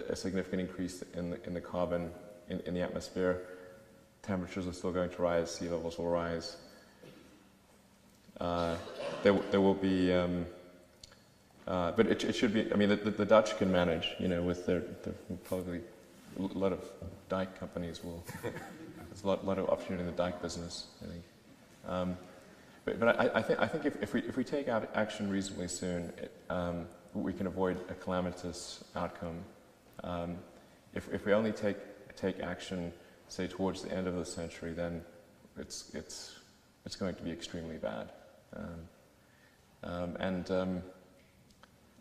a significant increase in the carbon in the atmosphere. Temperatures are still going to rise, sea levels will rise. There will be, but it should be. I mean, the Dutch can manage, you know, with their probably a lot of dike companies will. There's a lot of opportunity in the dike business, I think. But I think if we take out action reasonably soon, we can avoid a calamitous outcome. If we only take action, say towards the end of the century, then it's going to be extremely bad.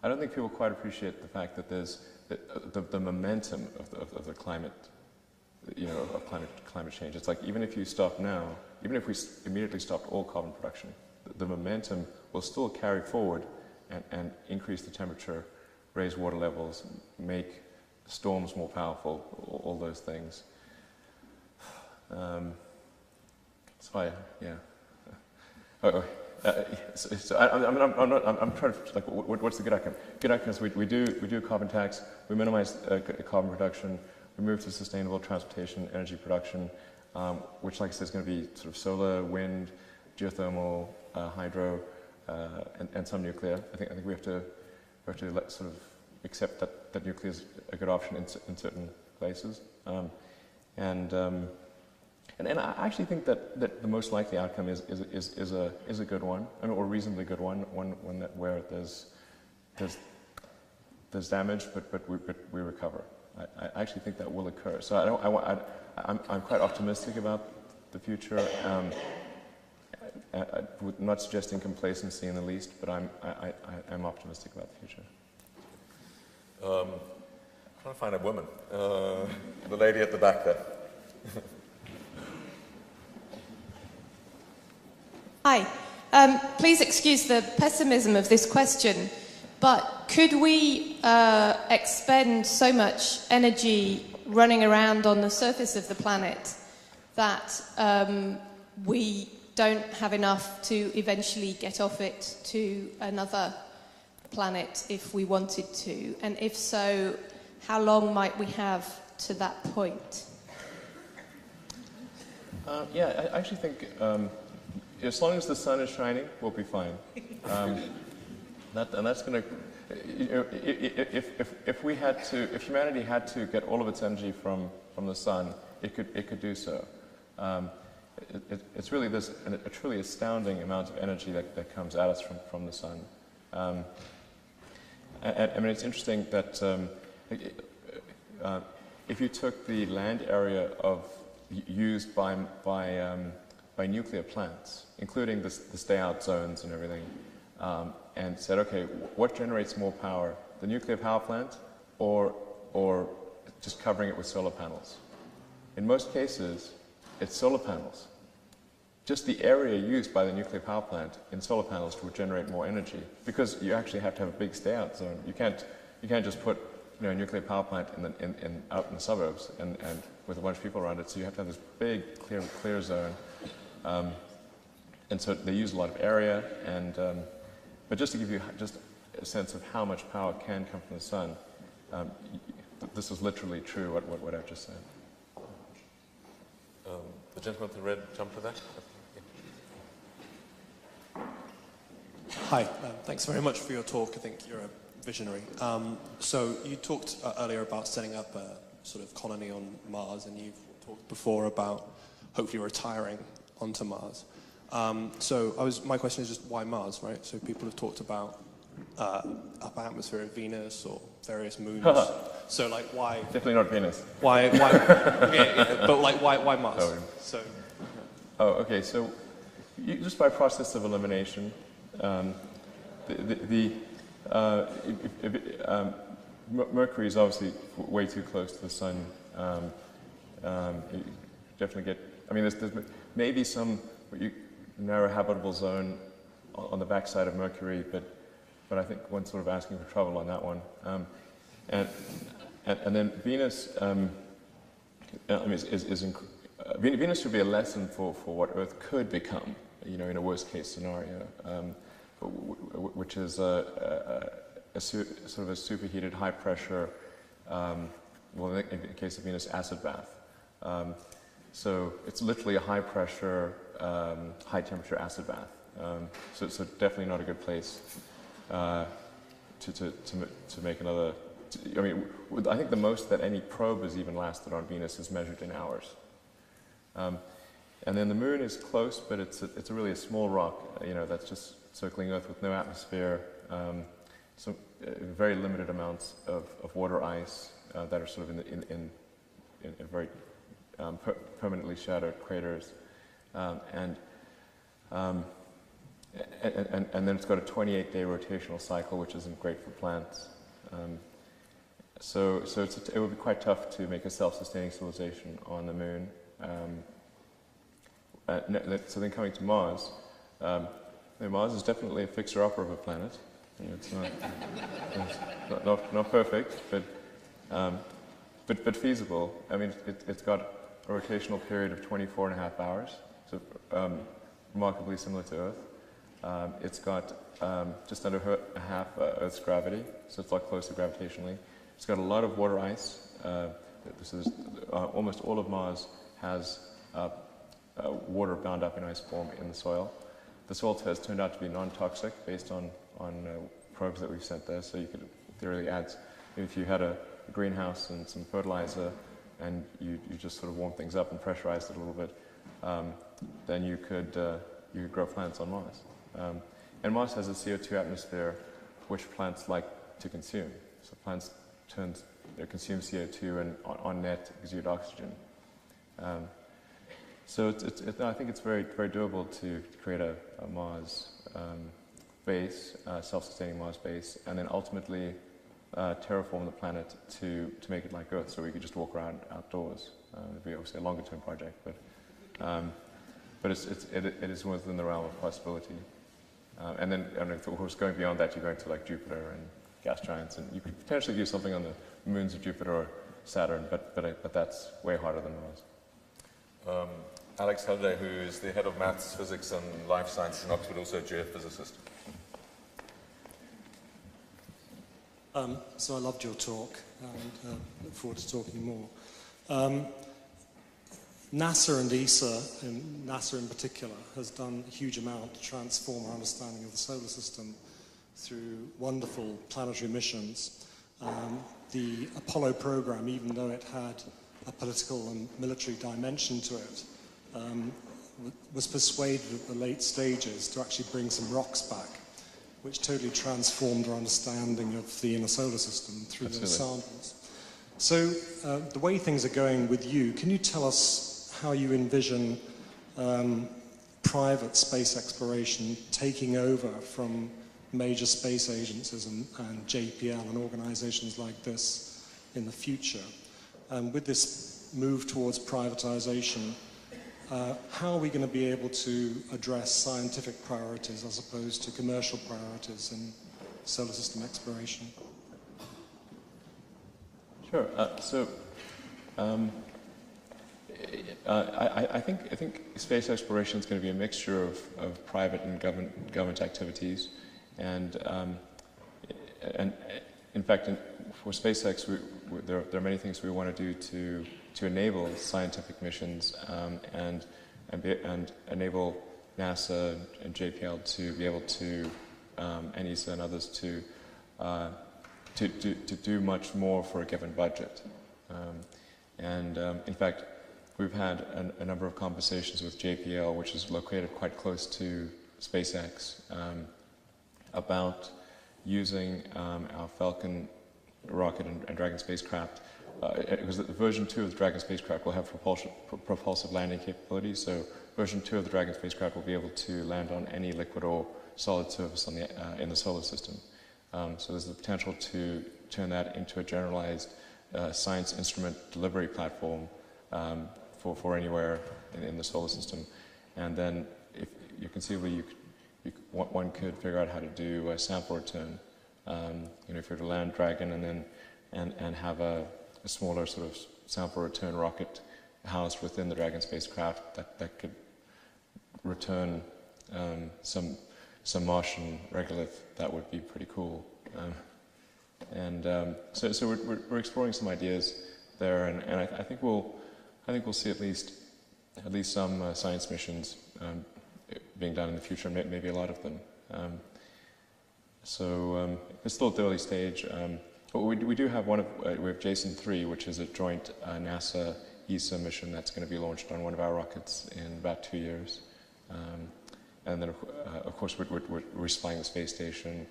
I don't think people quite appreciate the fact that there's the momentum of the climate, of climate change. It's like even if you stop now, even if we immediately stopped all carbon production, the momentum will still carry forward and increase the temperature, raise water levels, make storms more powerful, all those things. I'm trying to like, what's the good outcome? Good outcome is we do a carbon tax, we minimize carbon production, we move to sustainable transportation, energy production, which, like I said, is going to be sort of solar, wind, geothermal, hydro, and some nuclear. I think we have to sort of accept that nuclear is a good option in certain places. And I actually think that the most likely outcome is a good one, or a reasonably good one where there's damage, but we recover. I actually think that will occur. So I'm quite optimistic about the future. Not suggesting complacency in the least, but I'm optimistic about the future. I'm trying to find a woman. The lady at the back there. Hi. Please excuse the pessimism of this question, but could we expend so much energy running around on the surface of the planet that we don't have enough to eventually get off it to another planet if we wanted to? And if so, how long might we have to that point? I actually think as long as the sun is shining, we'll be fine. And that's going to, if humanity had to get all of its energy from the sun, it could do so. It's really a truly astounding amount of energy that comes at us from the sun. I mean, it's interesting that if you took the land area used by nuclear plants, including the stay-out zones and everything, and said, okay, what generates more power, the nuclear power plant or just covering it with solar panels? In most cases, it's solar panels. Just the area used by the nuclear power plant in solar panels would generate more energy, because you actually have to have a big stay-out zone. You can't just put a nuclear power plant out in the suburbs and with a bunch of people around it. So you have to have this big clear zone. And so they use a lot of area, but just to give you just a sense of how much power can come from the sun, this is literally true, what I've just said. The gentleman with the red jumper there. Hi, thanks very much for your talk. I think you're a visionary. So you talked earlier about setting up a sort of colony on Mars, and you've talked before about hopefully retiring onto Mars. My question is just why Mars, right? So people have talked about upper atmosphere of Venus or various moons. So like why? Definitely not Venus. Why? But like why Mars? Okay. So just by process of elimination, Mercury is obviously way too close to the sun. You definitely get. I mean, there's maybe some narrow habitable zone on the backside of Mercury, but I think one's sort of asking for trouble on that one. And then Venus, Venus would be a lesson for what Earth could become, in a worst case scenario, which is sort of a superheated, high pressure, in the case of Venus, acid bath. So it's literally a high pressure, high temperature acid bath. So definitely not a good place to make another. I mean, I think the most that any probe has even lasted on Venus is measured in hours. And then the Moon is close, but it's really a small rock, that's just circling Earth with no atmosphere. So very limited amounts of water ice that are sort of in very permanently shadowed craters, and and then it's got a 28-day rotational cycle, which isn't great for plants. So it would be quite tough to make a self-sustaining civilization on the moon. So then coming to Mars, Mars is definitely a fixer-upper of a planet. It's not perfect, but feasible. I mean, it's got a rotational period of 24.5 hours, so remarkably similar to Earth. It's got just under half Earth's gravity, so it's a lot closer gravitationally. It's got a lot of water ice. Almost all of Mars has water bound up in ice form in the soil. The soil has turned out to be non-toxic based on probes that we've sent there, so you could theoretically add, if you had a greenhouse and some fertilizer and you just sort of warm things up and pressurized it a little bit, then you could grow plants on Mars. And Mars has a CO2 atmosphere which plants like to consume. So plants consume CO2 and on net exude oxygen. So I think it's very, very doable to create a Mars base, self-sustaining Mars base, and then ultimately terraform the planet to make it like Earth, so we could just walk around outdoors. It'd be obviously a longer-term project, but it is within the realm of possibility. And then, of course, going beyond that, you're going to like Jupiter and gas giants, and you could potentially do something on the moons of Jupiter or Saturn, but that's way harder than Mars. Alex Halliday, who is the head of maths, physics, and life sciences in Oxford, also a geophysicist. So I loved your talk and look forward to talking more. NASA and ESA, and NASA in particular, has done a huge amount to transform our understanding of the solar system through wonderful planetary missions. The Apollo program, even though it had a political and military dimension to it, was persuaded at the late stages to actually bring some rocks back, which totally transformed our understanding of the inner solar system through those samples. So the way things are going with you, can you tell us how you envision private space exploration taking over from major space agencies and JPL and organizations like this in the future? With this move towards privatization, how are we going to be able to address scientific priorities as opposed to commercial priorities in solar system exploration? Sure. I think space exploration is going to be a mixture of private and government activities, and in fact, for SpaceX, there are many things we want to do to enable scientific missions and enable NASA and JPL to be able to, and ESA and others to do much more for a given budget. In fact, we've had a number of conversations with JPL, which is located quite close to SpaceX, about using our Falcon rocket and Dragon spacecraft, because version 2 of the Dragon spacecraft will have propulsive landing capabilities. So version 2 of the Dragon spacecraft will be able to land on any liquid or solid surface on in the solar system. So there's the potential to turn that into a generalized science instrument delivery platform for anywhere in the solar system. And then, if you conceivably, one could figure out how to do a sample return. If you were to land Dragon and have a smaller sort of sample return rocket housed within the Dragon spacecraft that could return some Martian regolith, that would be pretty cool. So we're exploring some ideas there, and I think we'll see at least some science missions being done in the future, and maybe a lot of them. It's still at the early stage. But we do have we have Jason 3, which is a joint NASA ESA mission that's going to be launched on one of our rockets in about 2 years. And then, of course, we're supplying the space station.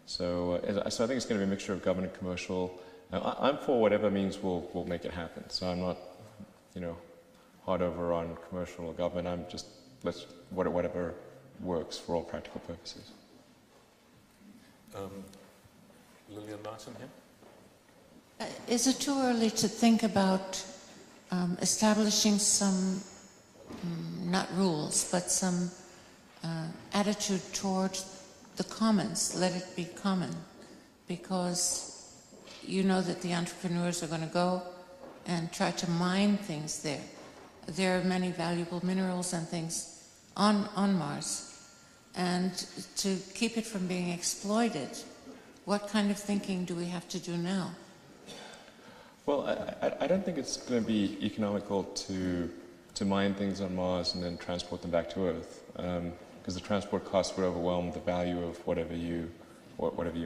So I think it's going to be a mixture of government and commercial. I'm for whatever means will make it happen. So I'm not, hard over on commercial or government. I'm just whatever works for all practical purposes. Lillian Martin here. Is it too early to think about establishing some, not rules, but some attitude toward the commons? Let it be common. Because you know that the entrepreneurs are going to go and try to mine things there. There are many valuable minerals and things on Mars. And to keep it from being exploited, what kind of thinking do we have to do now? Well, I don't think it's going to be economical to mine things on Mars and then transport them back to Earth, because the transport costs would overwhelm the value of whatever you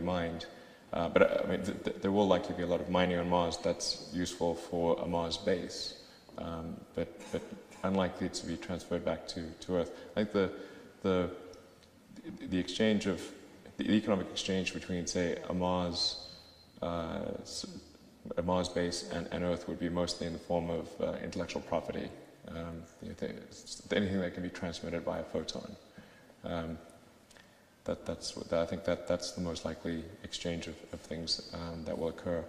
mined. But I mean, there will likely be a lot of mining on Mars that's useful for a Mars base, but unlikely to be transferred back to Earth. I think the exchange of the economic exchange between, say, a Mars base and Earth would be mostly in the form of intellectual property. Anything that can be transmitted by a photon. I think that's the most likely exchange of things that will occur.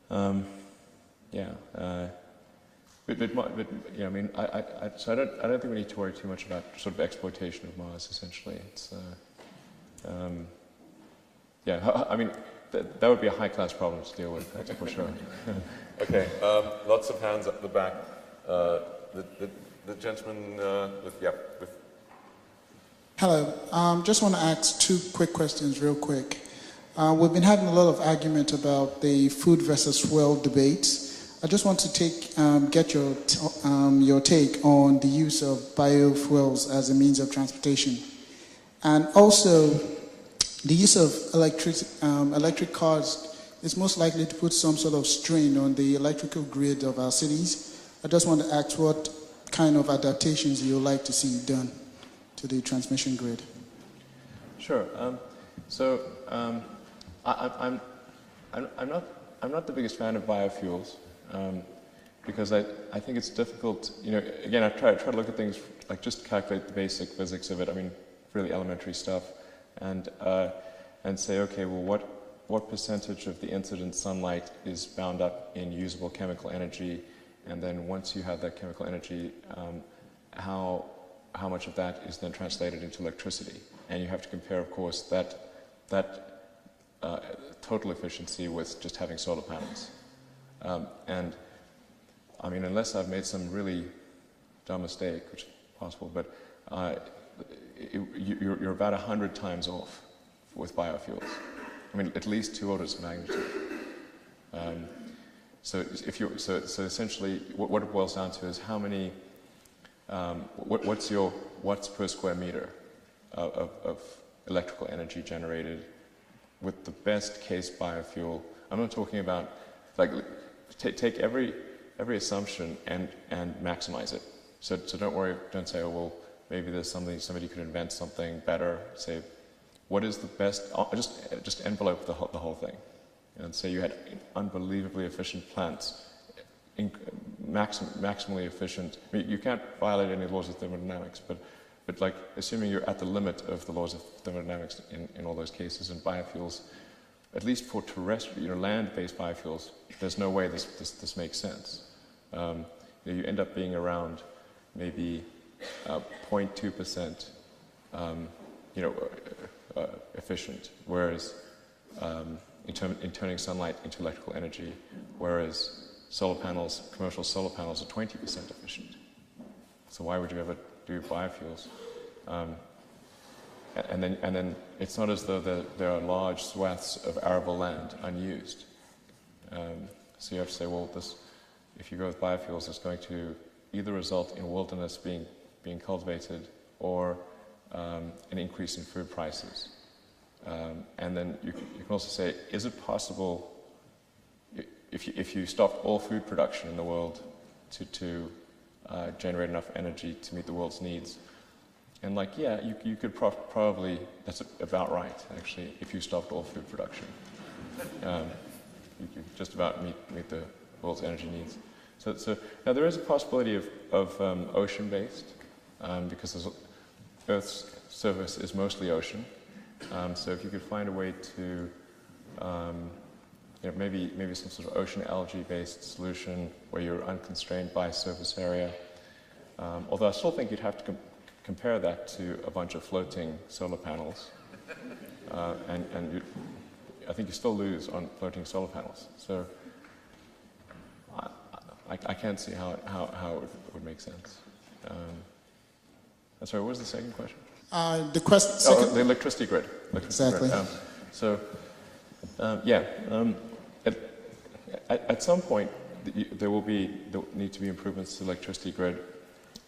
But yeah, I mean, so I don't think we need to worry too much about sort of exploitation of Mars. Essentially, it's yeah. I mean, that would be a high-class problem to deal with, that's for sure. Okay, lots of hands up the back. The gentleman with. Hello. Just want to ask two quick questions real quick. We've been having a lot of argument about the food versus fuel debates. I just want to get your take on the use of biofuels as a means of transportation. And also, the use of electric cars is most likely to put some sort of strain on the electrical grid of our cities. I just want to ask what kind of adaptations you would like to see done to the transmission grid. Sure. I'm not the biggest fan of biofuels because I think it's difficult. You know, again, I try to look at things like just calculate the basic physics of it. I mean, really elementary stuff, and say, okay, well, what percentage of the incident sunlight is bound up in usable chemical energy, and then once you have that chemical energy, how much of that is then translated into electricity? And you have to compare, of course, that total efficiency with just having solar panels. And I mean, unless I've made some really dumb mistake, which is possible, but you're about 100 times off with biofuels. I mean, at least 2 orders of magnitude. So essentially, what it boils down to is how many. What's your watts per square meter of electrical energy generated with the best case biofuel? I'm not talking about like take every assumption and maximize it. So don't worry. Don't say, oh well, maybe there's somebody could invent something better. Say, what is the best? Just envelope the whole thing, and say you had unbelievably efficient plants. Maximally efficient. I mean, you can't violate any laws of thermodynamics, but like assuming you're at the limit of the laws of thermodynamics in all those cases, and biofuels, at least for terrestrial, land-based biofuels, there's no way this makes sense. You end up being around maybe 0.2%, efficient, whereas in turning sunlight into electrical energy, whereas commercial solar panels are 20% efficient. So why would you ever do biofuels? And then it's not as though there are large swaths of arable land unused. So you have to say, well, if you go with biofuels, it's going to either result in wilderness being cultivated or an increase in food prices. And then you can also say, is it possible? If you stopped all food production in the world to generate enough energy to meet the world's needs, and like, yeah, you could probably, that's about right, actually, if you stopped all food production. You could just about meet the world's energy needs. So now there is a possibility of ocean-based because Earth's surface is mostly ocean. So if you could find a way to, maybe some sort of ocean algae-based solution where you're unconstrained by surface area. Although I still think you'd have to compare that to a bunch of floating solar panels, and I think you still lose on floating solar panels. So I can't see how it would make sense. Sorry, what was the second question? The electricity grid. Exactly. At some point, there will need to be improvements to the electricity grid,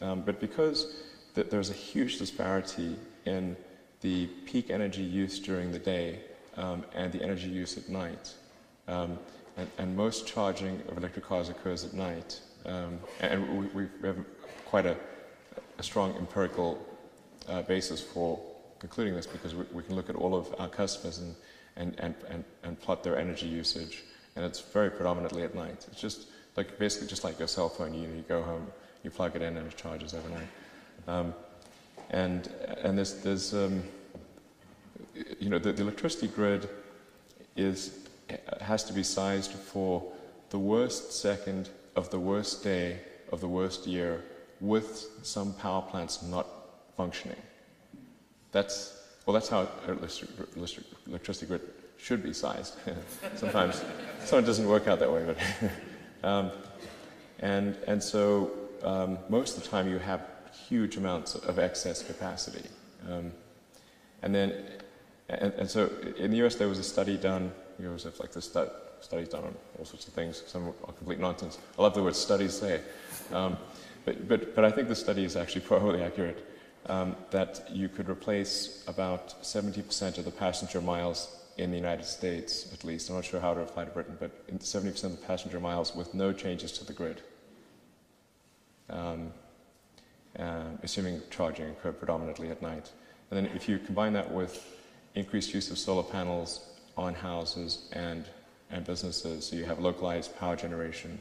but because there's a huge disparity in the peak energy use during the day and the energy use at night, and most charging of electric cars occurs at night, and we have quite a strong empirical basis for concluding this, because we can look at all of our customers and plot their energy usage, and it's very predominantly at night. It's just basically just like your cell phone. You go home, you plug it in, and it charges overnight. And there's the electricity grid has to be sized for the worst second of the worst day of the worst year, with some power plants not functioning. That's how electricity grid should be sized. Sometimes it doesn't work out that way, but and so most of the time you have huge amounts of excess capacity, and so in the US there was a study done. You always have this studies done on all sorts of things. Some are complete nonsense. I love the word studies say, but I think the study is actually probably accurate. That you could replace about 70% of the passenger miles in the United States, at least. I'm not sure how to apply to Britain, but 70% of the passenger miles with no changes to the grid, assuming charging occurred predominantly at night. And then if you combine that with increased use of solar panels on houses and businesses, so you have localized power generation.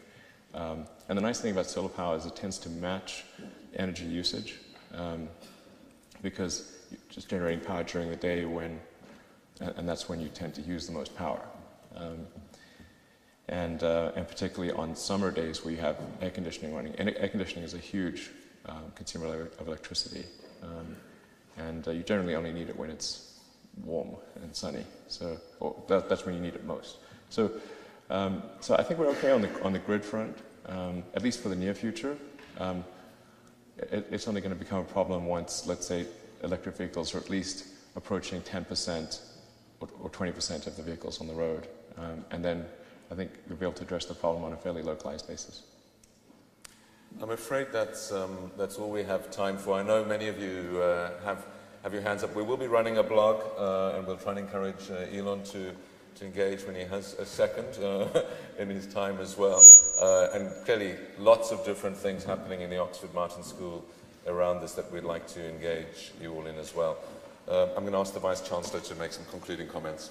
And the nice thing about solar power is it tends to match energy usage, because you're just generating power during the day and that's when you tend to use the most power. And particularly on summer days where you have air conditioning running. And air conditioning is a huge consumer of electricity. And you generally only need it when it's warm and sunny. So that's when you need it most. So I think we're okay on the grid front, at least for the near future. It's only going to become a problem once, let's say, electric vehicles are at least approaching 10% or 20% of the vehicles on the road. And then I think we'll be able to address the problem on a fairly localized basis. I'm afraid that's all we have time for. I know many of you have your hands up. We will be running a blog, and we'll try and encourage Elon to engage when he has a second in his time as well. And clearly, lots of different things happening in the Oxford Martin School around this that we'd like to engage you all in as well. I'm going to ask the Vice-Chancellor to make some concluding comments.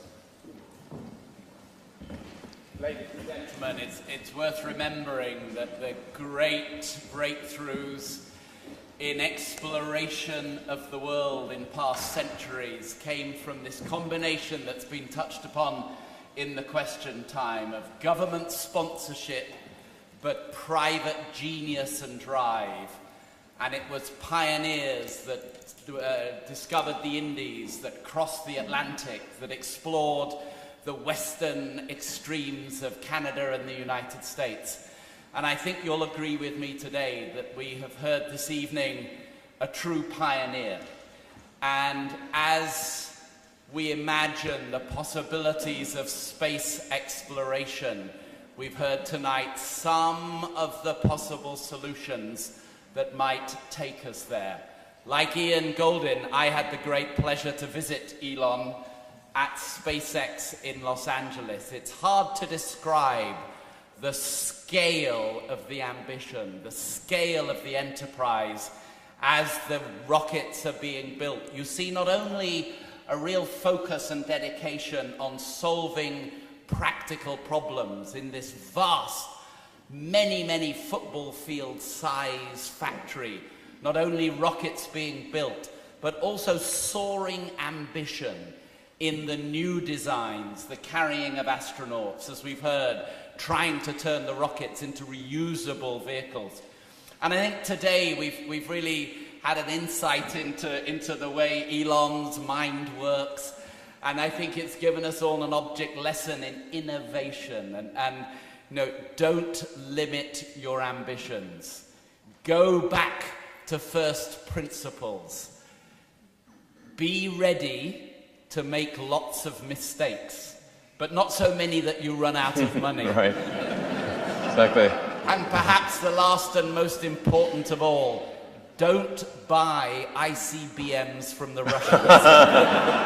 Ladies and gentlemen, it's worth remembering that the great breakthroughs in exploration of the world in past centuries came from this combination that's been touched upon in the question time of government sponsorship but private genius and drive. And it was pioneers that discovered the Indies, that crossed the Atlantic, that explored the western extremes of Canada and the United States. And I think you'll agree with me today that we have heard this evening a true pioneer. And as we imagine the possibilities of space exploration, we've heard tonight some of the possible solutions that might take us there. Like Ian Goldin, I had the great pleasure to visit Elon at SpaceX in Los Angeles. It's hard to describe the scale of the ambition, the scale of the enterprise as the rockets are being built. You see not only a real focus and dedication on solving practical problems in this vast, many football field size factory, not only rockets being built, but also soaring ambition in the new designs, the carrying of astronauts, as we've heard, trying to turn the rockets into reusable vehicles. And I think today we've really had an insight into the way Elon's mind works. And I think it's given us all an object lesson in innovation. And you know, don't limit your ambitions. Go back to first principles. Be ready to make lots of mistakes, but not so many that you run out of money. Right. Exactly. And perhaps the last and most important of all, don't buy ICBMs from the Russians.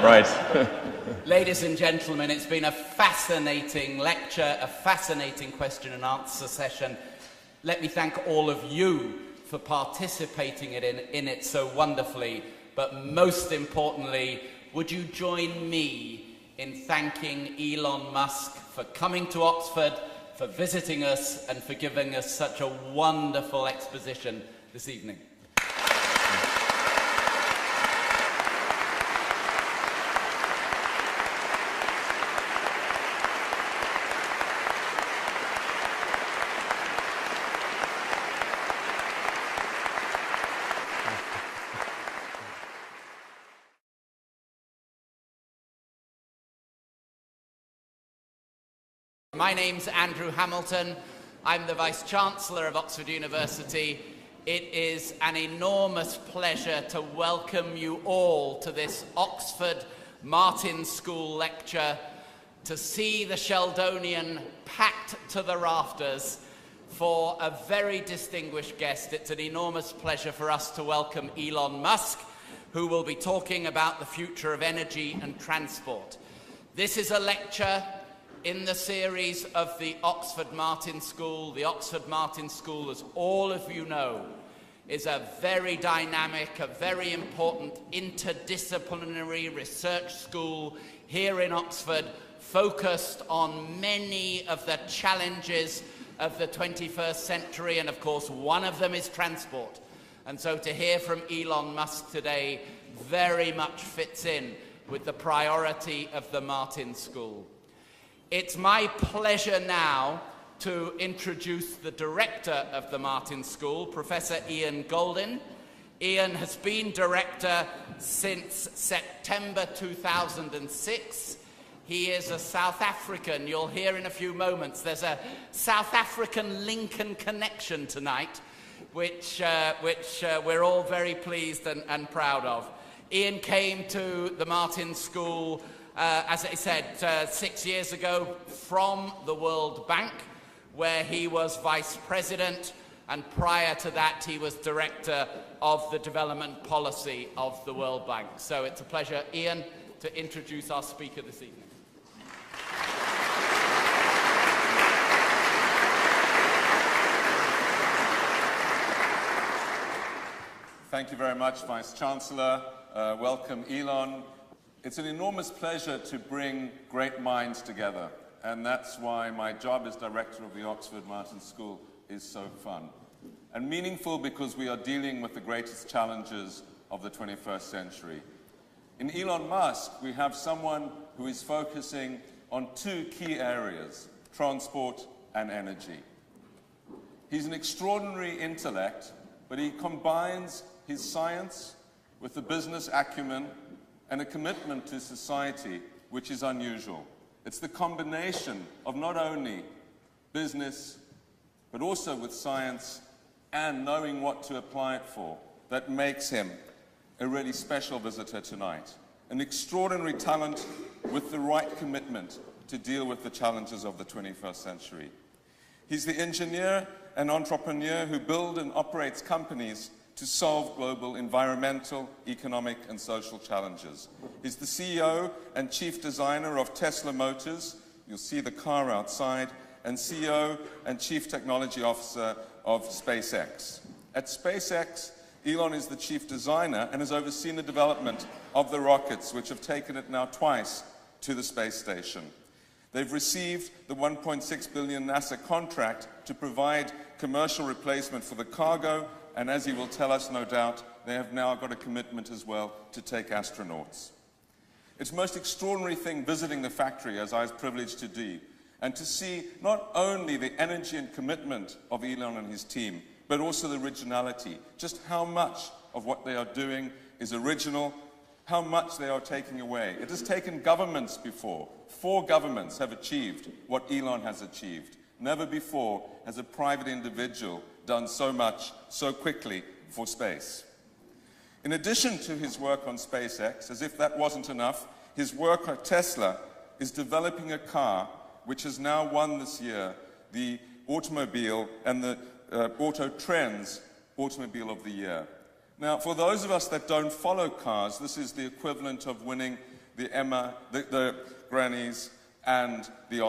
Right. Ladies and gentlemen, it's been a fascinating lecture, a fascinating question and answer session. Let me thank all of you for participating in it so wonderfully. But most importantly, would you join me in thanking Elon Musk for coming to Oxford, for visiting us, and for giving us such a wonderful exposition this evening. My name's Andrew Hamilton. I'm the Vice-Chancellor of Oxford University. It is an enormous pleasure to welcome you all to this Oxford Martin School lecture, to see the Sheldonian packed to the rafters for a very distinguished guest. It's an enormous pleasure for us to welcome Elon Musk, who will be talking about the future of energy and transport. This is a lecture in the series of the Oxford Martin School. The Oxford Martin School, as all of you know, is a very dynamic, a very important interdisciplinary research school here in Oxford, focused on many of the challenges of the 21st century, and of course one of them is transport. And so to hear from Elon Musk today very much fits in with the priority of the Martin School. It's my pleasure now to introduce the director of the Martin School, Professor Ian Goldin. Ian has been director since September 2006. He is a South African. You'll hear in a few moments there's a South African Lincoln connection tonight, which we're all very pleased and proud of. Ian came to the Martin School as I said, 6 years ago from the World Bank, where he was vice president, and prior to that he was director of the development policy of the World Bank. So it's a pleasure, Ian, to introduce our speaker this evening. Thank you very much, Vice-Chancellor. Welcome, Elon. It's an enormous pleasure to bring great minds together, and that's why my job as director of the Oxford Martin School is so fun. And meaningful because we are dealing with the greatest challenges of the 21st century. In Elon Musk, we have someone who is focusing on two key areas, transport and energy. He's an extraordinary intellect, but he combines his science with the business acumen and a commitment to society which is unusual. It's the combination of not only business, but also with science and knowing what to apply it for that makes him a really special visitor tonight. An extraordinary talent with the right commitment to deal with the challenges of the 21st century. He's the engineer and entrepreneur who builds and operates companies to solve global environmental, economic, and social challenges. He's the CEO and chief designer of Tesla Motors, you'll see the car outside, and CEO and chief technology officer of SpaceX. At SpaceX, Elon is the chief designer and has overseen the development of the rockets, which have taken it now twice to the space station. They've received the $1.6 billion NASA contract to provide commercial replacement for the cargo And as he will tell us, no doubt, they have now got a commitment as well to take astronauts. It's the most extraordinary thing visiting the factory, as I was privileged to do, and to see not only the energy and commitment of Elon and his team, but also the originality, just how much of what they are doing is original, how much they are taking away. It has taken governments before. 4 governments have achieved what Elon has achieved. Never before has a private individual done so much, so quickly for space. In addition to his work on SpaceX, as if that wasn't enough, his work at Tesla is developing a car which has now won this year the automobile and the Auto Trends Automobile of the Year. Now, for those of us that don't follow cars, this is the equivalent of winning the Emma, the Grannies, and the